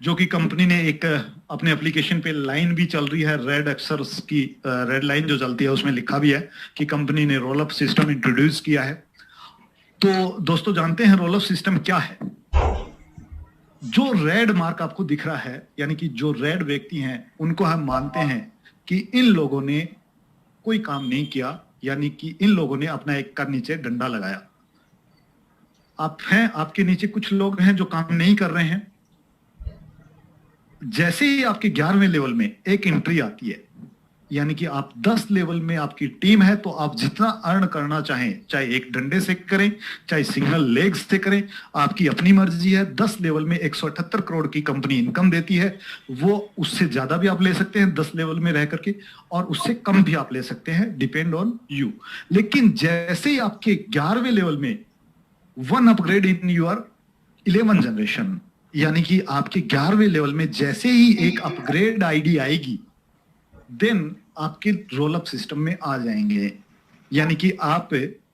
A: जो कि कंपनी ने एक अपने एप्लीकेशन पे लाइन भी चल रही है, रेड अक्षर्स की रेड लाइन जो चलती है उसमें लिखा भी है कि कंपनी ने रोल अप सिस्टम इंट्रोड्यूस किया है। तो दोस्तों जानते हैं रोल अप सिस्टम क्या है? जो रेड मार्क आपको दिख रहा है, यानी कि जो रेड व्यक्ति हैं उनको हम मानते हैं कि इन लोगों ने कोई काम नहीं किया, यानी कि इन लोगों ने अपना एक कर नीचे डंडा लगाया। आप हैं, आपके नीचे कुछ लोग हैं जो काम नहीं कर रहे हैं। जैसे ही आपके 11वें लेवल में एक एंट्री आती है, यानी कि आप 10 लेवल में आपकी टीम है, तो आप जितना अर्न करना चाहें, चाहे एक डंडे से करें चाहे सिंगल लेग से करें, आपकी अपनी मर्जी है। 10 लेवल में 178 करोड़ की कंपनी इनकम देती है, वो उससे ज्यादा भी आप ले सकते हैं 10 लेवल में रह करके, और उससे कम भी आप ले सकते हैं, डिपेंड ऑन यू। लेकिन जैसे ही आपके 11वें लेवल में 1 अपग्रेड इन योर 11 जनरेशन, यानी कि आपके 11वें लेवल में जैसे ही एक अपग्रेड आईडी आएगी, देन आपके रोल अप सिस्टम में आ जाएंगे। यानी कि आप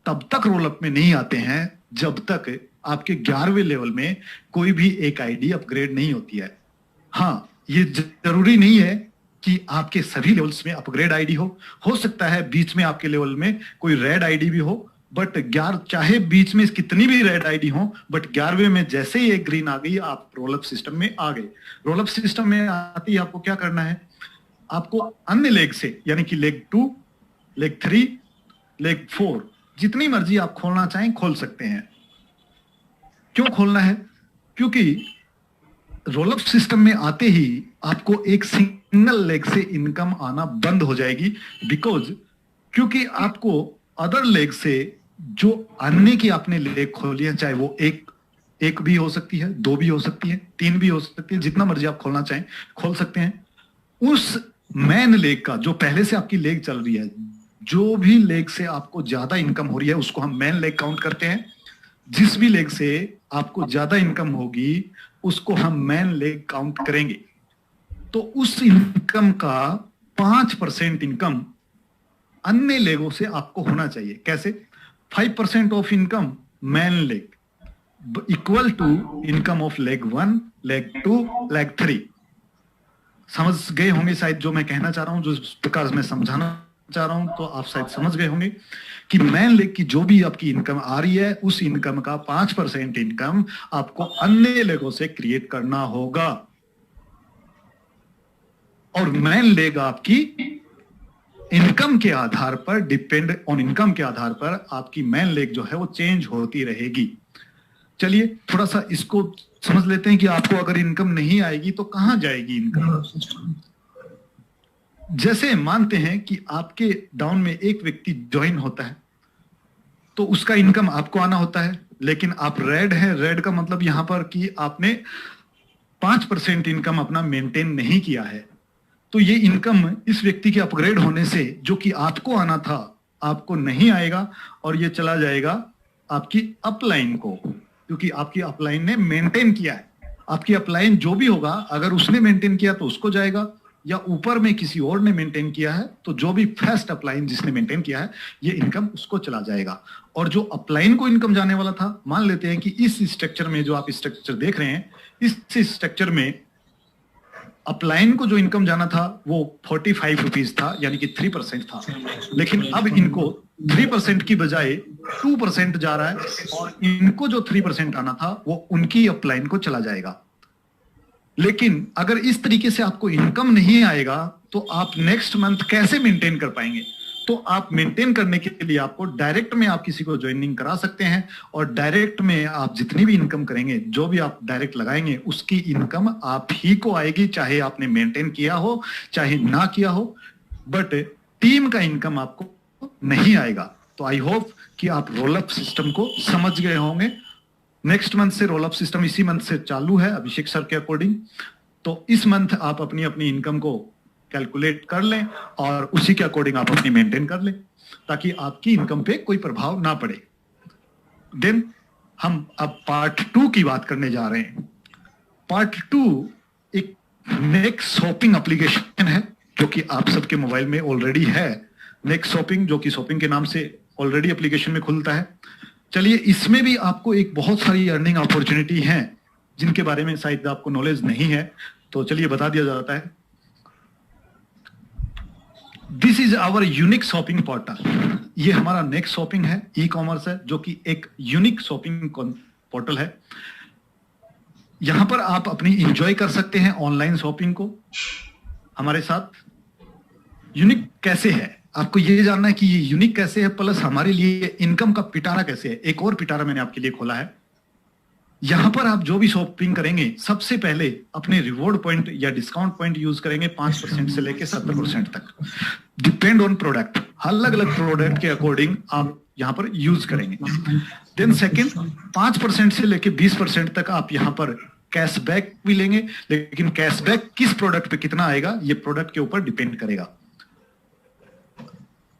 A: तब तक रोल अप में नहीं आते हैं जब तक आपके 11वें लेवल में कोई भी एक आईडी अपग्रेड नहीं होती है। हाँ, ये जरूरी नहीं है कि आपके सभी लेवल्स में अपग्रेड आईडी हो सकता है बीच में आपके लेवल में कोई रेड आईडी भी हो, बट 11 चाहे बीच में कितनी भी रेड आईडी हो, बट 11वें में जैसे ही एक ग्रीन आ गई आप रोल अप सिस्टम में आ गए। रोल अप सिस्टम में आती है आपको क्या करना है, आपको अन्य लेग से, यानी कि लेग 2, लेग 3, लेग 4 जितनी मर्जी आप खोलना चाहें खोल सकते हैं। क्यों खोलना है? क्योंकि रोल अप सिस्टम में आते ही आपको एक सिंगल लेग से इनकम आना बंद हो जाएगी, क्योंकि आपको अदर लेग से जो अन्य की आपने लेग खोली है, चाहे वो एक भी हो सकती है, 2 भी हो सकती है, 3 भी हो सकती है, जितना मर्जी आप खोलना चाहें खोल सकते हैं। उस मैन लेग का, जो पहले से आपकी लेग चल रही है, जो भी लेग से आपको ज्यादा इनकम हो रही है उसको हम मैन लेग काउंट करते हैं। जिस भी लेग से आपको ज्यादा इनकम होगी उसको हम मैन लेग काउंट करेंगे। तो उस इनकम का 5% इनकम अन्य लेगों से आपको होना चाहिए। कैसे? 5% of income main leg equal to income of leg 1, leg 2, leg 3। समझ गए होंगे शायद जो मैं कहना चाह रहा हूं, जो प्रकार मैं समझाना चाह रहा हूं, तो आप शायद समझ गए होंगे कि मैन लेग की जो भी आपकी इनकम आ रही है उस इनकम का 5% इनकम आपको अन्य लेगों से क्रिएट करना होगा। और मैन लेग आपकी इनकम के आधार पर, डिपेंड ऑन इनकम के आधार पर आपकी मैन लेग जो है वो चेंज होती रहेगी। चलिए थोड़ा सा इसको समझ लेते हैं कि आपको अगर इनकम नहीं आएगी तो कहां जाएगी इनकम। जैसे मानते हैं कि आपके डाउन में एक व्यक्ति ज्वाइन होता है तो उसका इनकम आपको आना होता है, लेकिन आप रेड है। रेड का मतलब यहां पर कि आपने 5% इनकम अपना मेंटेन नहीं किया है, तो ये इनकम इस व्यक्ति के अपग्रेड होने से जो कि आपको आना था आपको नहीं आएगा और ये चला जाएगा आपकी अपलाइन को, क्योंकि आपकी अपलाइन ने मेंटेन किया है। आपकी अपलाइन जो भी होगा अगर उसने मेंटेन किया तो उसको जाएगा, या ऊपर में किसी और ने मेंटेन किया है तो जो भी फर्स्ट अपलाइन जिसने मेंटेन किया है ये इनकम उसको चला जाएगा। और जो अपलाइन को इनकम जाने वाला था, मान लेते हैं कि इस स्ट्रक्चर में, जो आप स्ट्रक्चर देख रहे हैं, इस स्ट्रक्चर में अपलाइन को जो इनकम जाना था वो 45 रुपीज था, यानी कि 3% था। लेकिन अब इनको 3% की बजाय 2% जा रहा है और इनको जो 3% आना था वो उनकी अपलाइन को चला जाएगा। लेकिन अगर इस तरीके से आपको इनकम नहीं आएगा तो आप नेक्स्ट मंथ कैसे मेंटेन कर पाएंगे? तो आप मेंटेन करने के लिए आपको डायरेक्ट में आप किसी को ज्वाइनिंग करा सकते हैं, और डायरेक्ट में आप जितनी भी इनकम करेंगे, जो भी आप डायरेक्ट लगाएंगे उसकी इनकम आप ही को आएगी, चाहे आपने मेंटेन किया हो चाहे ना किया हो, बट टीम का इनकम आपको नहीं आएगा। तो आई होप कि आप रोल अप सिस्टम को समझ गए होंगे। नेक्स्ट मंथ से रोल अप सिस्टम इसी मंथ से चालू है अभिषेक सर के अकॉर्डिंग। तो इस मंथ आप अपनी अपनी इनकम को कैलकुलेट कर लें और उसी के अकॉर्डिंग आप अपनी मेंटेन कर लें, ताकि आपकी इनकम पे कोई प्रभाव ना पड़े। देन हम अब पार्ट 2 की बात करने जा रहे हैं। पार्ट 2 एक नेक्स्ट शॉपिंग एप्लीकेशन है जो कि आप सबके मोबाइल में ऑलरेडी है। नेक्स्ट शॉपिंग, जो कि शॉपिंग के नाम से ऑलरेडी एप्लीकेशन में खुलता है। चलिए, इसमें भी आपको एक बहुत सारी अर्निंग अपॉर्चुनिटी हैं जिनके बारे में शायद आपको नॉलेज नहीं है, तो चलिए बता दिया जाता है। This is our unique shopping portal. ये हमारा नेक्स्ट शॉपिंग है, ई कॉमर्स है, जो कि एक यूनिक शॉपिंग पोर्टल है। यहां पर आप अपनी इंजॉय कर सकते हैं ऑनलाइन शॉपिंग को हमारे साथ। यूनिक कैसे है आपको ये जानना है कि ये यूनिक कैसे है, प्लस हमारे लिए इनकम का पिटारा कैसे है। एक और पिटारा मैंने आपके लिए खोला है। यहां पर आप जो भी शॉपिंग करेंगे सबसे पहले अपने रिवॉर्ड पॉइंट या डिस्काउंट पॉइंट यूज करेंगे 5% से लेकर 70% तक, डिपेंड ऑन प्रोडक्ट। अलग अलग प्रोडक्ट के अकॉर्डिंग आप यहां पर यूज करेंगे। देन सेकंड, 5% से लेकर 20% तक आप यहां पर कैशबैक भी लेंगे, लेकिन कैशबैक किस प्रोडक्ट पे कितना आएगा ये प्रोडक्ट के ऊपर डिपेंड करेगा।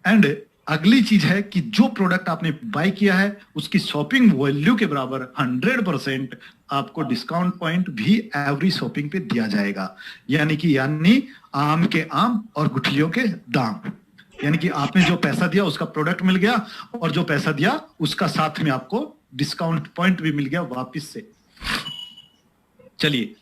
A: एंड अगली चीज है कि जो प्रोडक्ट आपने बाय किया है उसकी शॉपिंग वैल्यू के बराबर 100% आपको डिस्काउंट पॉइंट भी एवरी शॉपिंग पे दिया जाएगा। यानी आम के आम और गुठलियों के दाम। यानी कि आपने जो पैसा दिया उसका प्रोडक्ट मिल गया, और जो पैसा दिया उसका साथ में आपको डिस्काउंट पॉइंट भी मिल गया वापिस से। चलिए,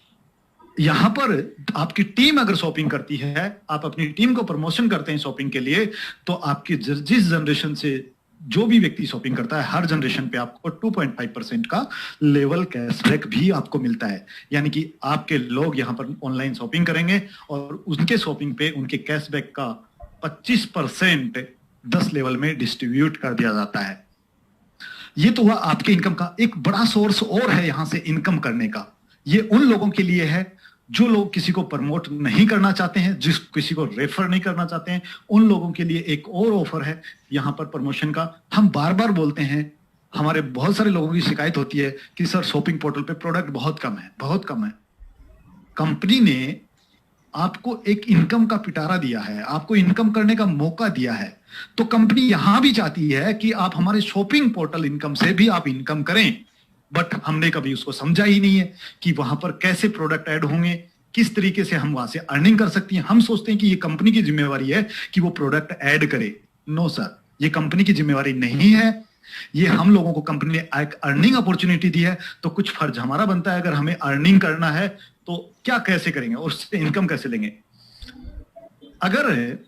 A: यहां पर आपकी टीम अगर शॉपिंग करती है, आप अपनी टीम को प्रमोशन करते हैं शॉपिंग के लिए, तो आपकी जिस जनरेशन से जो भी व्यक्ति शॉपिंग करता है हर जनरेशन पे आपको 2.5% का लेवल कैशबैक भी आपको मिलता है। यानी कि आपके लोग यहां पर ऑनलाइन शॉपिंग करेंगे और उनके शॉपिंग पे उनके कैशबैक का 25% 10 लेवल में डिस्ट्रीब्यूट कर दिया जाता है। ये तो हुआ आपके इनकम का। एक बड़ा सोर्स और है यहां से इनकम करने का। ये उन लोगों के लिए है जो लोग किसी को प्रमोट नहीं करना चाहते हैं, जिस किसी को रेफर नहीं करना चाहते हैं, उन लोगों के लिए एक और ऑफर है यहां पर प्रमोशन का। हम बार बार बोलते हैं, हमारे बहुत सारे लोगों की शिकायत होती है कि सर शॉपिंग पोर्टल पे प्रोडक्ट बहुत कम है, बहुत कम है। कंपनी ने आपको एक इनकम का पिटारा दिया है, आपको इनकम करने का मौका दिया है, तो कंपनी यहां भी चाहती है कि आप हमारे शॉपिंग पोर्टल इनकम से भी आप इनकम करें। बट हमने कभी उसको समझा ही नहीं है कि वहां पर कैसे प्रोडक्ट ऐड होंगे, किस तरीके से हम वहां से अर्निंग कर सकती हैं। हम सोचते हैं कि ये कंपनी की जिम्मेवारी है कि वो प्रोडक्ट ऐड करे। नो सर, ये कंपनी की जिम्मेवारी नहीं है। ये हम लोगों को कंपनी ने एक अर्निंग अपॉर्चुनिटी दी है, तो कुछ फर्ज हमारा बनता है। अगर हमें अर्निंग करना है तो क्या कैसे करेंगे और उससे इनकम कैसे लेंगे। अगर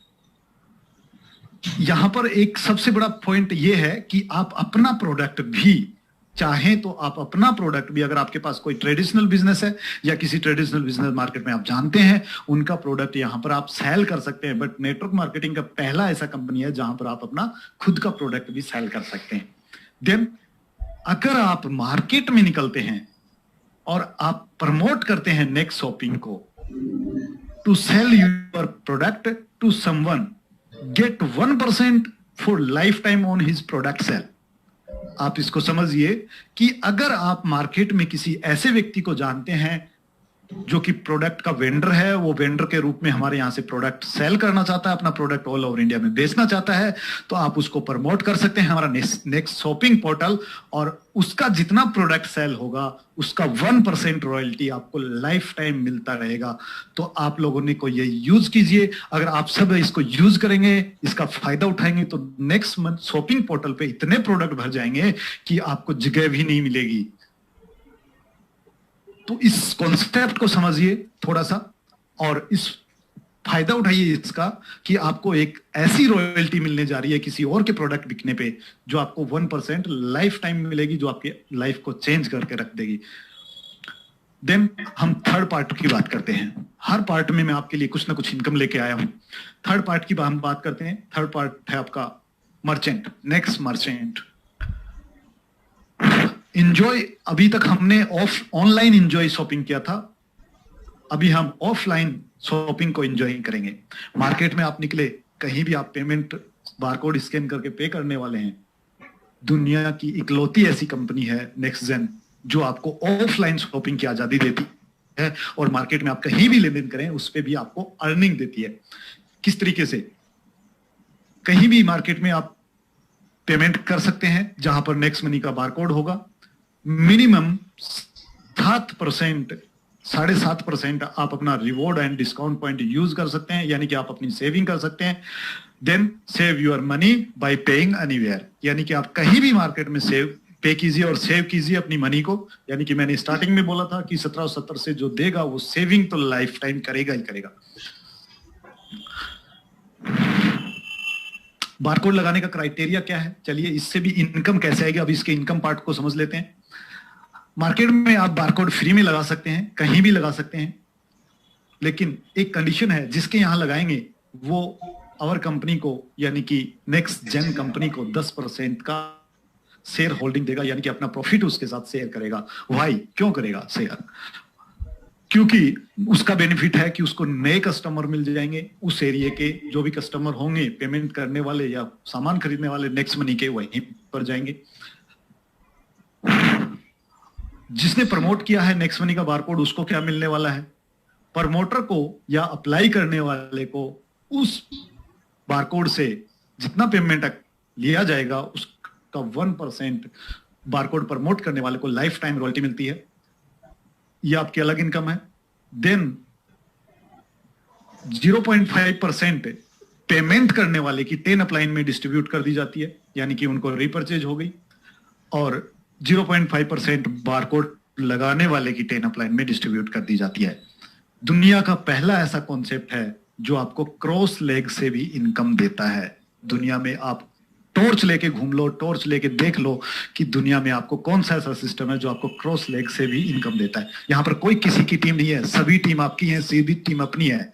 A: यहां पर एक सबसे बड़ा पॉइंट यह है कि आप अपना प्रोडक्ट भी चाहें तो आप अपना प्रोडक्ट भी, अगर आपके पास कोई ट्रेडिशनल बिजनेस है या किसी ट्रेडिशनल बिजनेस मार्केट में आप जानते हैं, उनका प्रोडक्ट यहां पर आप सेल कर सकते हैं। बट नेटवर्क मार्केटिंग का पहला ऐसा कंपनी है जहां पर आप अपना खुद का प्रोडक्ट भी सेल कर सकते हैं। देन अगर आप मार्केट में निकलते हैं और आप प्रमोट करते हैं नेक्स्ट शॉपिंग को, to sell your product to someone, get 1% for lifetime on his product sale. आप इसको समझिए कि अगर आप मार्केट में किसी ऐसे व्यक्ति को जानते हैं जो कि प्रोडक्ट का वेंडर है, वो वेंडर के रूप में हमारे यहां से प्रोडक्ट सेल करना चाहता है, अपना प्रोडक्ट ऑल ओवर इंडिया में बेचना चाहता है, तो आप उसको प्रमोट कर सकते हैं हमारा नेक्स्ट शॉपिंग पोर्टल, और उसका जितना प्रोडक्ट सेल होगा उसका 1% रॉयल्टी आपको लाइफ टाइम मिलता रहेगा। तो आप लोगों ने को ये यूज कीजिए। अगर आप सब इसको यूज करेंगे, इसका फायदा उठाएंगे, तो नेक्स्ट मंथ शॉपिंग पोर्टल पे इतने प्रोडक्ट भर जाएंगे कि आपको जगह भी नहीं मिलेगी। तो इस कॉन्सेप्ट को समझिए थोड़ा सा और इस फायदा उठाइए इसका कि आपको एक ऐसी रॉयल्टी मिलने जा रही है किसी और के प्रोडक्ट बिकने पे जो आपको 1% लाइफ टाइम मिलेगी, जो आपके लाइफ को चेंज करके रख देगी। देन हम थर्ड पार्ट की बात करते हैं। हर पार्ट में मैं आपके लिए कुछ ना कुछ इनकम लेके आया हूं। थर्ड पार्ट की हम बात करते हैं। थर्ड पार्ट है आपका मर्चेंट, नेक्स्ट मर्चेंट। इंजॉय, अभी तक हमने ऑनलाइन इंजॉय शॉपिंग किया था, अभी हम ऑफलाइन शॉपिंग को इंजॉय करेंगे। मार्केट में आप निकले, कहीं भी आप पेमेंट बारकोड स्कैन करके पे करने वाले हैं। दुनिया की इकलौती ऐसी कंपनी है नेक्स्ट जेन जो आपको ऑफलाइन शॉपिंग की आजादी देती है, और मार्केट में आप कहीं भी लेन देन करें उस पर भी आपको अर्निंग देती है। किस तरीके से? कहीं भी मार्केट में आप पेमेंट कर सकते हैं जहां पर नेक्स्ट मनी का बारकोड होगा। मिनिमम 7%, 7.5% आप अपना reward and discount point use कर सकते हैं, यानी कि आप अपनी सेविंग कर सकते हैं। Then save your money by paying anywhere, यानी कि आप कहीं भी मार्केट में पे कीजिए और सेव कीजिए अपनी मनी को। यानी कि मैंने स्टार्टिंग में बोला था कि 1770 से जो देगा वो सेविंग तो लाइफ टाइम करेगा ही करेगा। बारकोड लगाने का क्राइटेरिया क्या है? चलिए इससे भी इनकम कैसे आएगी, अब इसके इनकम पार्ट को समझ लेते हैं। मार्केट में आप बारकोड फ्री में लगा सकते हैं, कहीं भी लगा सकते हैं, लेकिन एक कंडीशन है, जिसके यहां लगाएंगे वो आवर कंपनी को, यानी कि नेक्स्ट जेन कंपनी को 10% का शेयर होल्डिंग देगा, यानी कि अपना प्रॉफिट उसके साथ शेयर करेगा। वाई, क्यों करेगा शेयर? क्योंकि उसका बेनिफिट है कि उसको नए कस्टमर मिल जाएंगे, उस एरिया के जो भी कस्टमर होंगे पेमेंट करने वाले या सामान खरीदने वाले नेक्स्ट मनी के, वहीं पर जाएंगे। जिसने प्रमोट किया है नेक्स्ट मनी का बारकोड, उसको क्या मिलने वाला है? प्रमोटर को या अप्लाई करने वाले को उस बारकोड से जितना पेमेंट लिया जाएगा उसका 1% बारकोड प्रमोट करने वाले को लाइफ टाइम रॉयल्टी मिलती है। यह आपकी अलग इनकम है। देन 0.5% पेमेंट करने वाले की 10 अपलाइन में डिस्ट्रीब्यूट कर दी जाती है, यानी कि उनको रिपर्चेज हो गई, और 0.5% बारकोड लगाने वाले की 10 अपलाइन में डिस्ट्रीब्यूट कर दी जाती है। दुनिया का पहला ऐसा कॉन्सेप्ट है जो आपको क्रॉस लेग से भी इनकम देता है। दुनिया में आप टॉर्च लेके घूम लो, टॉर्च लेके देख लो कि दुनिया में आपको कौन सा ऐसा सिस्टम है जो आपको क्रॉस लेग से भी इनकम देता है। यहां पर कोई किसी की टीम नहीं है, सभी टीम आपकी है, सीधी टीम अपनी है।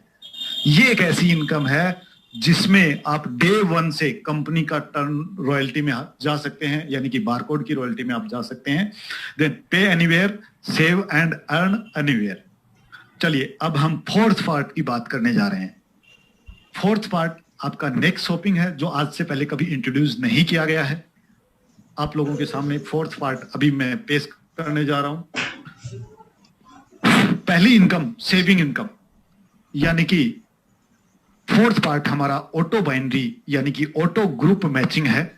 A: ये एक ऐसी इनकम है जिसमें आप डे 1 से कंपनी का टर्न रॉयल्टी में जा सकते हैं, यानी कि बारकोड की रॉयल्टी में आप जा सकते हैं। देन पे anywhere, save and earn anywhere. चलिए अब हम फोर्थ पार्ट की बात करने जा रहे हैं। फोर्थ पार्ट आपका नेक्स्ट शॉपिंग है, जो आज से पहले कभी इंट्रोड्यूस नहीं किया गया है। आप लोगों के सामने फोर्थ पार्ट अभी मैं पेश करने जा रहा हूं। पहली इनकम सेविंग इनकम, यानी कि फोर्थ पार्ट हमारा ऑटो बाइनरी यानी कि ऑटो ग्रुप मैचिंग है,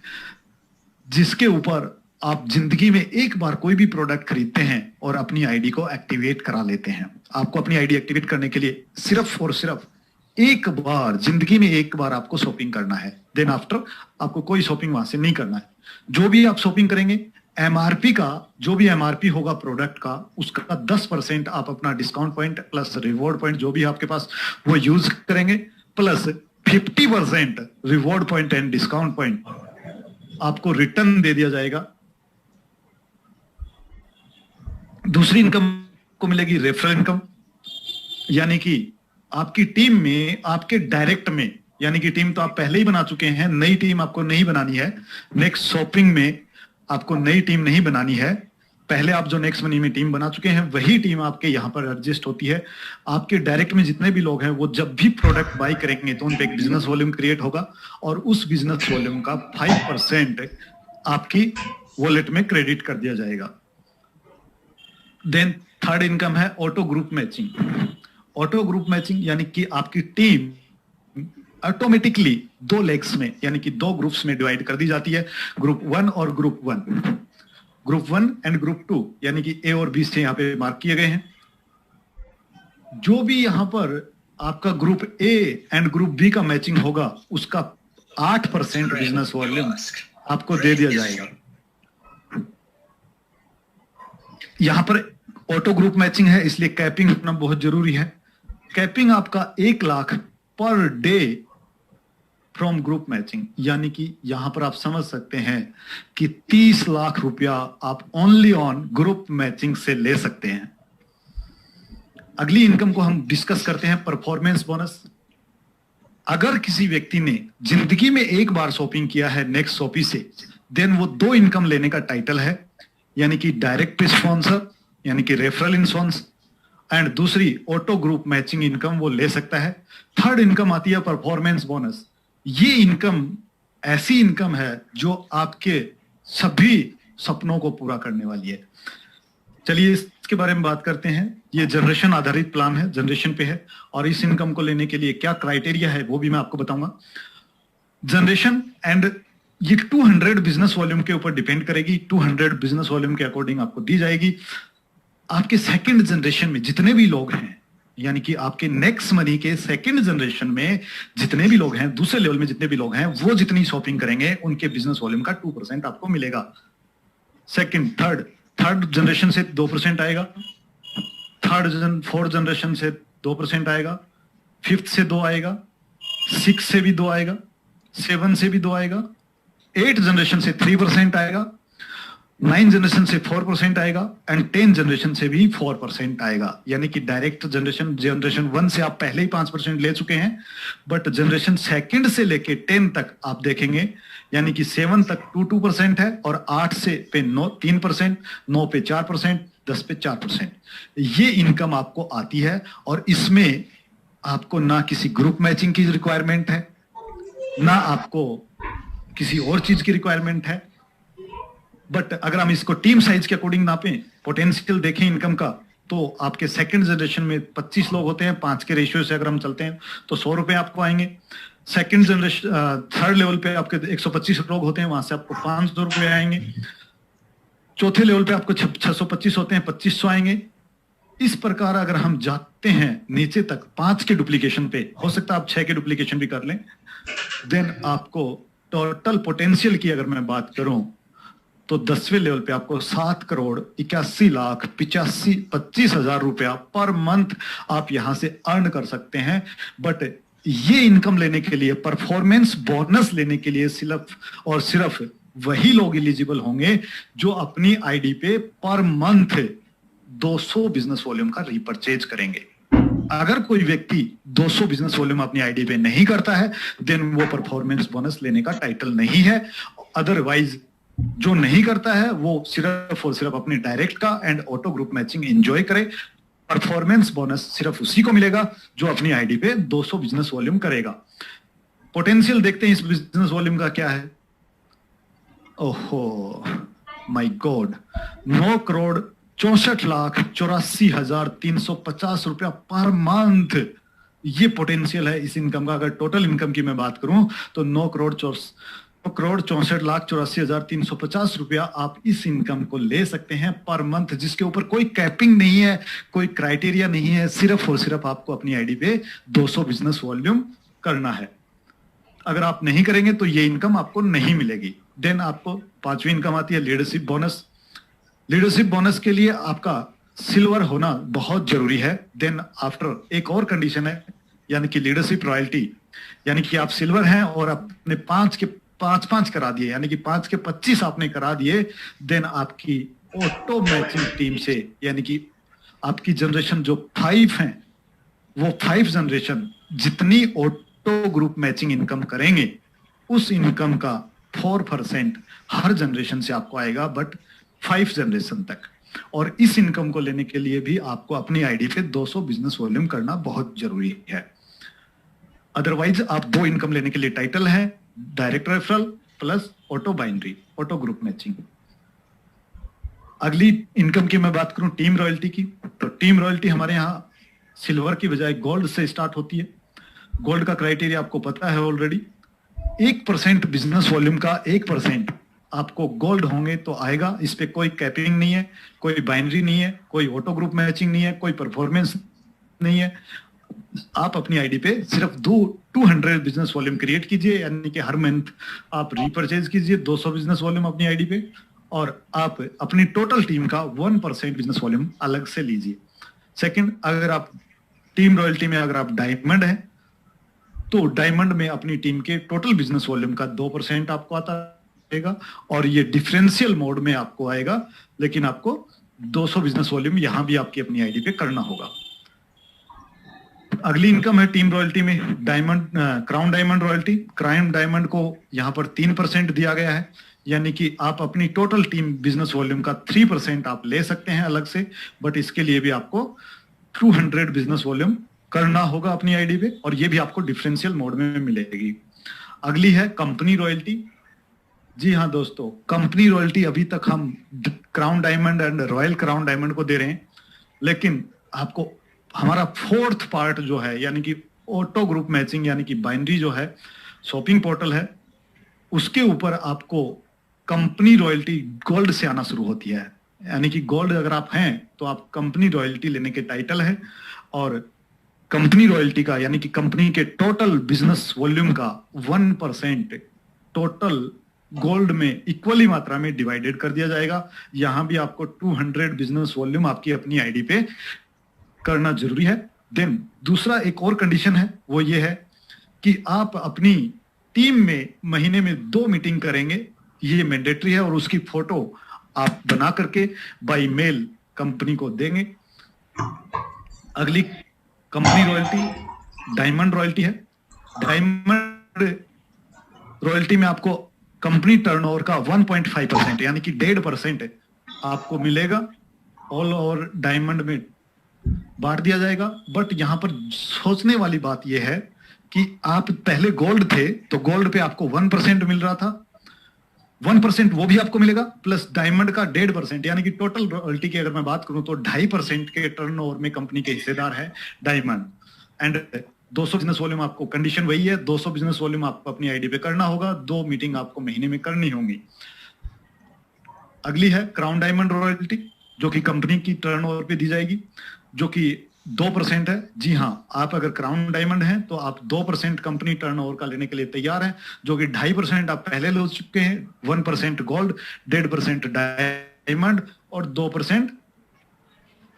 A: जिसके ऊपर आप जिंदगी में एक बार कोई भी प्रोडक्ट खरीदते हैं और अपनी आईडी को एक्टिवेट करा लेते हैं। आपको अपनी आईडी एक्टिवेट करने के लिए सिर्फ और सिर्फ एक बार जिंदगी में एक बार आपको शॉपिंग करना है। देन आफ्टर आपको कोई शॉपिंग वहां से नहीं करना है। जो भी आप शॉपिंग करेंगे, एमआरपी का जो भी एमआरपी होगा प्रोडक्ट का, उसका 10% आप अपना discount point plus reward point जो भी आपके पास वो यूज करेंगे, plus 50% reward point and discount point आपको रिटर्न दे दिया जाएगा। दूसरी इनकम को मिलेगी रेफरल इनकम, यानी कि आपकी टीम में, आपके डायरेक्ट में, यानी कि टीम तो आप पहले ही बना चुके हैं, नई टीम आपको नहीं बनानी है। नेक्स्ट शॉपिंग में आपको नई टीम नहीं बनानी है। पहले आप जो नेक्स्ट मनी में टीम बना चुके हैं वही टीम आपके यहां पर एडजस्ट होती है। आपके डायरेक्ट में जितने भी लोग हैं वो जब भी प्रोडक्ट बाय करेंगे तो उन पे एक बिजनेस वॉल्यूम क्रिएट होगा और उस बिजनेस वॉल्यूम का 5% आपकी वॉलेट में क्रेडिट कर दिया जाएगा। देन थर्ड इनकम है auto group matching. Auto group matching यानी कि आपकी टीम ऑटोमेटिकली 2 लेग्स में यानी कि 2 ग्रुप्स में डिवाइड कर दी जाती है, ग्रुप 1 और ग्रुप 1। ग्रुप 1 एंड ग्रुप 2 यानी कि ए और बी से यहां पे मार्क किए गए हैं। जो भी यहां पर आपका group A and group B का मैचिंग होगा उसका 8% बिजनेस वॉल्यूम आपको दे दिया जाएगा। यहां पर ऑटो ग्रुप मैचिंग है इसलिए कैपिंग होना बहुत जरूरी है। कैपिंग आपका 1 lakh per day from group matching, यानी कि यहां पर आप समझ सकते हैं कि 30 लाख रुपया आप ओनली ऑन ग्रुप मैचिंग से ले सकते हैं। अगली इनकम को हम डिस्कस करते हैं परफॉर्मेंस बोनस। अगर किसी व्यक्ति ने जिंदगी में एक बार शॉपिंग किया है नेक्स्ट शॉपी से, देन वो 2 इनकम लेने का टाइटल है, यानी कि डायरेक्ट स्पॉन्सर यानी कि रेफरल इंश्योरेंस एंड दूसरी ऑटो ग्रुप मैचिंग इनकम वो ले सकता है। थर्ड इनकम आती है परफॉर्मेंस बोनस। ये इनकम ऐसी इनकम है जो आपके सभी सपनों को पूरा करने वाली है। चलिए इसके बारे में बात करते हैं। ये जनरेशन आधारित प्लान है, जनरेशन पे है, और इस इनकम को लेने के लिए क्या क्राइटेरिया है वो भी मैं आपको बताऊंगा। जनरेशन एंड ये 200 बिजनेस वॉल्यूम के ऊपर डिपेंड करेगी। 200 बिजनेस वॉल्यूम के अकॉर्डिंग आपको दी जाएगी। आपके सेकंड जनरेशन में जितने भी लोग हैं, यानी कि आपके नेक्स्ट मनी के सेकंड जनरेशन में जितने भी लोग हैं, दूसरे लेवल में जितने भी लोग हैं, वो जितनी शॉपिंग करेंगे उनके बिजनेस वॉल्यूम का 2% आपको मिलेगा। सेकंड थर्ड जनरेशन से 2% आएगा, फोर्थ जनरेशन से 2% आएगा, फिफ्थ से 2 आएगा, 6 से भी 2 आएगा, 7 से भी 2 आएगा, 8 जनरेशन से 3% आएगा, 9 जनरेशन से 4% आएगा एंड 10 जनरेशन से भी 4% आएगा। यानी कि डायरेक्ट जनरेशन 1 से आप पहले ही 5% ले चुके हैं, बट जनरेशन सेकंड से लेके 10 तक आप देखेंगे, यानी कि 7 तक 2% है और 8 से पे 3%, 9 पे 4%, 10 पे 4%। ये इनकम आपको आती है और इसमें आपको ना किसी ग्रुप मैचिंग की रिक्वायरमेंट है, ना आपको किसी और चीज की रिक्वायरमेंट है। बट अगर हम इसको टीम साइज के अकॉर्डिंग नापें, पोटेंशियल देखें इनकम का, तो आपके सेकंड जनरेशन में 25 लोग होते हैं, 5 के रेशियो से अगर हम चलते हैं तो 100 रुपए आपको आएंगे। सेकंड जनरेशन थर्ड लेवल पे आपके 125 लोग होते हैं, वहां से आपको 500 रुपए आएंगे। चौथे लेवल पे आपको 625 होते हैं, 2500 आएंगे। इस प्रकार अगर हम जाते हैं नीचे तक 5 के डुप्लीकेशन पे, हो सकता है आप 6 के डुप्लीकेशन भी कर लें, देन आपको टोटल पोटेंशियल की अगर मैं बात करूं तो 10वें लेवल पे आपको 7,81,85,25,000 रुपया पर मंथ आप यहां से अर्न कर सकते हैं। बट ये इनकम लेने के लिए, परफॉर्मेंस बोनस लेने के लिए सिर्फ और सिर्फ वही लोग एलिजिबल होंगे जो अपनी आईडी पे पर मंथ 200 बिजनेस वॉल्यूम का रीपरचेज करेंगे। अगर कोई व्यक्ति 200 बिजनेस वॉल्यूम अपनी आईडी पे नहीं करता है, देन वो परफॉर्मेंस बोनस लेने का टाइटल नहीं है। अदरवाइज जो नहीं करता है वो सिर्फ और सिर्फ अपने डायरेक्ट का and auto group matching enjoy करे। परफॉर्मेंस बोनस सिर्फ उसी को मिलेगा जो अपनी आईडी पे 200 बिजनेस वॉल्यूम करेगा। पोटेंशियल देखते हैं इस बिजनेस वॉल्यूम का क्या है। ओहो माय गॉड, 9,64,84,350 रुपया पर मंथ, ये पोटेंशियल है इस इनकम का। अगर टोटल इनकम की मैं बात करूं तो 9,64,84,350 रुपया आप इस इनकम को ले सकते हैं पर मंथ, जिसके ऊपर कोई कैपिंग नहीं है, कोई क्राइटेरिया नहीं है, सिर्फ और सिर्फ आपको अपनी आईडी पे 200 बिजनेस वॉल्यूम करना है। अगर आप नहीं करेंगे तो ये इनकम आपको नहीं मिलेगी। देन आपको पांचवी इनकम आती है लीडरशिप बोनस। लीडरशिप बोनस के लिए आपका सिल्वर होना बहुत जरूरी है। देन आफ्टर एक और कंडीशन है, यानी कि लीडरशिप रॉयल्टी, यानी कि आप सिल्वर हैं और आपने 5 के 5 करा दिए, यानी कि 5 के 25 आपने करा दिए, देन आपकी ऑटो मैचिंग टीम से, यानी कि आपकी जनरेशन जो 5 है वो 5 जनरेशन जितनी ऑटो ग्रुप मैचिंग इनकम करेंगे उस इनकम का 4% हर जनरेशन से आपको आएगा, बट 5 जनरेशन तक। और इस इनकम को लेने के लिए भी आपको अपनी आईडी पे 200 बिजनेस वॉल्यूम करना बहुत जरूरी है। अदरवाइज आप 2 इनकम लेने के लिए टाइटल है, direct referral plus auto binary, auto group matching. अगली इनकम की मैं बात करूं टीम रॉयल्टी की, तो टीम रॉयल्टी हमारे यहां सिल्वर की बजाय गोल्ड से स्टार्ट होती है। गोल्ड का क्राइटेरिया आपको पता है ऑलरेडी, 1% बिजनेस वॉल्यूम का 1% आपको गोल्ड होंगे तो आएगा। इस पे कोई कैपिंग नहीं है, कोई बाइनरी नहीं है, कोई ऑटो ग्रुप मैचिंग नहीं है, कोई परफॉर्मेंस नहीं है। आप अपनी आईडी पे सिर्फ 200 बिजनेस वॉल्यूम क्रिएट कीजिए, यानी कि हर मंथ आप रीपरचेज कीजिए 200 बिजनेस वॉल्यूम अपनी आईडी पे, और आप अपनी टोटल टीम का 1% बिजनेस वॉल्यूम अलग से लीजिए। सेकंड, अगर आप टीम रॉयल्टी में अगर आप डायमंड हैं तो डायमंड में अपनी टीम के टोटल बिजनेस वॉल्यूम का 2% आपको आता है, और ये डिफरेंशियल मोड में आपको आएगा, लेकिन आपको 200 बिजनेस वॉल्यूम यहां भी आपकी अपनी आईडी पे करना होगा। अगली इनकम है टीम रॉयल्टी में diamond, crown diamond royalty. Crown diamond को यहां पर 3% दिया गया है, यानी कि आप अपनी टोटल टीम बिजनेस वॉल्यूम का 3% आप ले सकते हैं अलग से, बट इसके लिए भी आपको 200 बिजनेस वॉल्यूम करना होगा अपनी आईडी पे, और ये भी आपको डिफरेंशियल मोड में मिलेगी। अगली है कंपनी रॉयल्टी। जी हाँ दोस्तों, कंपनी रॉयल्टी अभी तक हम crown diamond and royal crown diamond को दे रहे हैं, लेकिन आपको हमारा 4th पार्ट जो है, यानी कि ऑटो ग्रुप मैचिंग, यानी कि बाइनरी जो है, शॉपिंग पोर्टल है, उसके ऊपर आपको कंपनी रॉयल्टी गोल्ड से आना शुरू होती है। यानी कि गोल्ड अगर आप हैं तो आप कंपनी रॉयल्टी लेने के टाइटल है, और कंपनी रॉयल्टी का यानी कि कंपनी के टोटल बिजनेस वॉल्यूम का 1% टोटल गोल्ड में इक्वली मात्रा में डिवाइडेड कर दिया जाएगा। यहां भी आपको 200 बिजनेस वॉल्यूम आपकी अपनी आईडी पे करना जरूरी है। देन दूसरा एक और कंडीशन है, वो ये है कि आप अपनी टीम में महीने में 2 मीटिंग करेंगे, ये मैंडेटरी है, और उसकी फोटो आप बना करके बाय मेल कंपनी को देंगे। अगली कंपनी रॉयल्टी डायमंड रॉयल्टी है। डायमंड रॉयल्टी में आपको कंपनी टर्नओवर का 1.5% यानी कि 1.5% आपको मिलेगा, ऑल ओवर डायमंड में बांट दिया जाएगा। बट यहां पर सोचने वाली बात यह है कि आप पहले गोल्ड थे तो गोल्ड पे आपको 1% मिल रहा था, 1% वो भी आपको मिलेगा, प्लस डायमंड का 1.5% यानी कि टोटल रॉयल्टी की अगर मैं बात करूं तो 2.5% के टर्नओवर में कंपनी के हिस्सेदार है डायमंड। एंड 200 बिजनेस वॉल्यूम आपको कंडीशन वही है, 200 बिजनेस वॉल्यूम आपको अपनी आईडी पे करना होगा, 2 मीटिंग आपको महीने में करनी होंगी। अगली है क्राउन डायमंड रॉयल्टी, जो कि कंपनी की टर्नओवर पे दी जाएगी, जो कि 2% है। जी हाँ, आप अगर क्राउन डायमंड हैं तो आप 2% कंपनी टर्नओवर का लेने के लिए तैयार हैं, जो कि 2.5% आप पहले ले चुके हैं, 1% गोल्ड, 1.5% डायमंड और 2%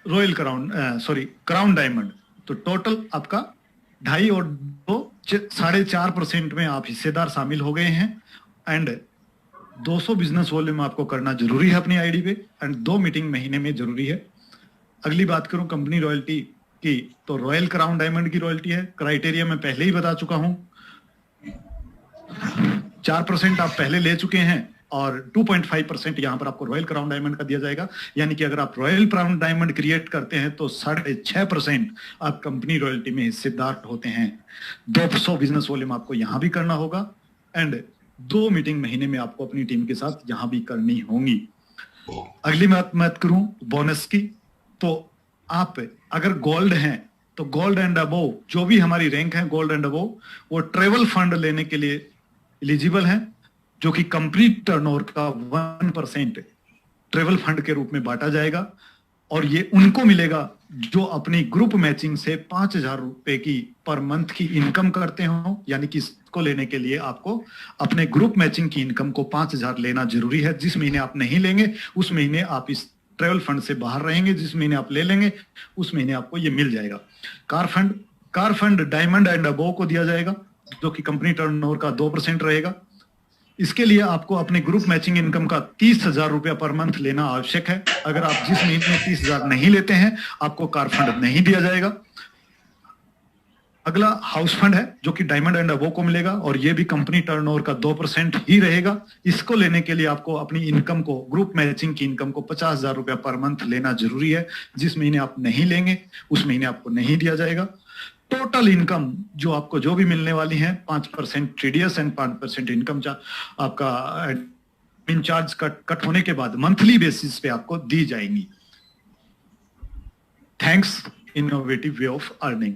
A: रॉयल क्राउन डायमंड। तो टोटल आपका 2.5 और 2 4.5% में आप हिस्सेदार शामिल हो गए हैं। एंड 200 बिजनेस वॉल्यूम आपको करना जरूरी है अपनी आईडी पे, एंड 2 मीटिंग महीने में जरूरी है। अगली बात करूं कंपनी रॉयल्टी की, तो रॉयल क्राउन डायमंड की रॉयल्टी है। क्राइटेरिया मैं पहले ही बता चुका हूं, 4% आप पहले ले चुके हैं, और 2.5% यहाँ पर आपको रॉयल क्राउन डायमंड का दिया जाएगा। यानी कि अगर आप रॉयल क्राउन डायमंड क्रिएट करते हैं तो 6.5% आप कंपनी रॉयल्टी में हिस्सेदार होते हैं। 200 बिजनेस वॉल्यूम आपको यहाँ भी करना होगा एंड 2 मीटिंग महीने में आपको अपनी टीम के साथ यहाँ भी करनी होंगी। अगली बात करूं बोनस की, तो आप अगर गोल्ड हैं तो गोल्ड एंड अबोव, जो भी हमारी रैंक है गोल्ड एंड अबोव, वो ट्रेवल फंड लेने के लिए एलिजिबल है, जो कि कंप्लीट टर्नओवर का 1% ट्रेवल फंड के रूप में बांटा जाएगा और ये उनको मिलेगा जो अपनी ग्रुप मैचिंग से 5,000 रुपए की पर मंथ की इनकम करते हो। यानी कि इसको लेने के लिए आपको अपने ग्रुप मैचिंग की इनकम को 5,000 लेना जरूरी है। जिस महीने आप नहीं लेंगे उस महीने आप इस ट्रेवल फंड से बाहर रहेंगे, जिस महीने आप ले लेंगे उस महीने आपको ये मिल जाएगा। Car fund diamond and above को दिया जाएगा, जो कि कंपनी टर्नओवर का 2% रहेगा। इसके लिए आपको अपने ग्रुप मैचिंग इनकम का 30,000 रुपया पर मंथ लेना आवश्यक है। अगर आप जिस महीने 30,000 नहीं लेते हैं आपको कार फंड नहीं दिया जाएगा। अगला हाउस फंड है, जो कि डायमंड एंड अबोव को मिलेगा और ये भी कंपनी टर्नओवर का 2% ही रहेगा। इसको लेने के लिए आपको अपनी इनकम को, ग्रुप मैचिंग की इनकम को 50,000 रुपया पर मंथ लेना जरूरी है। जिस महीने आप नहीं लेंगे उस महीने आपको नहीं दिया जाएगा। टोटल इनकम जो आपको जो भी मिलने वाली है 5% टीडीएस एंड 5% इनकम आपका एडमिन चार्ज कट होने के बाद मंथली बेसिस पे आपको दी जाएंगी। Thanks, innovative way of earning.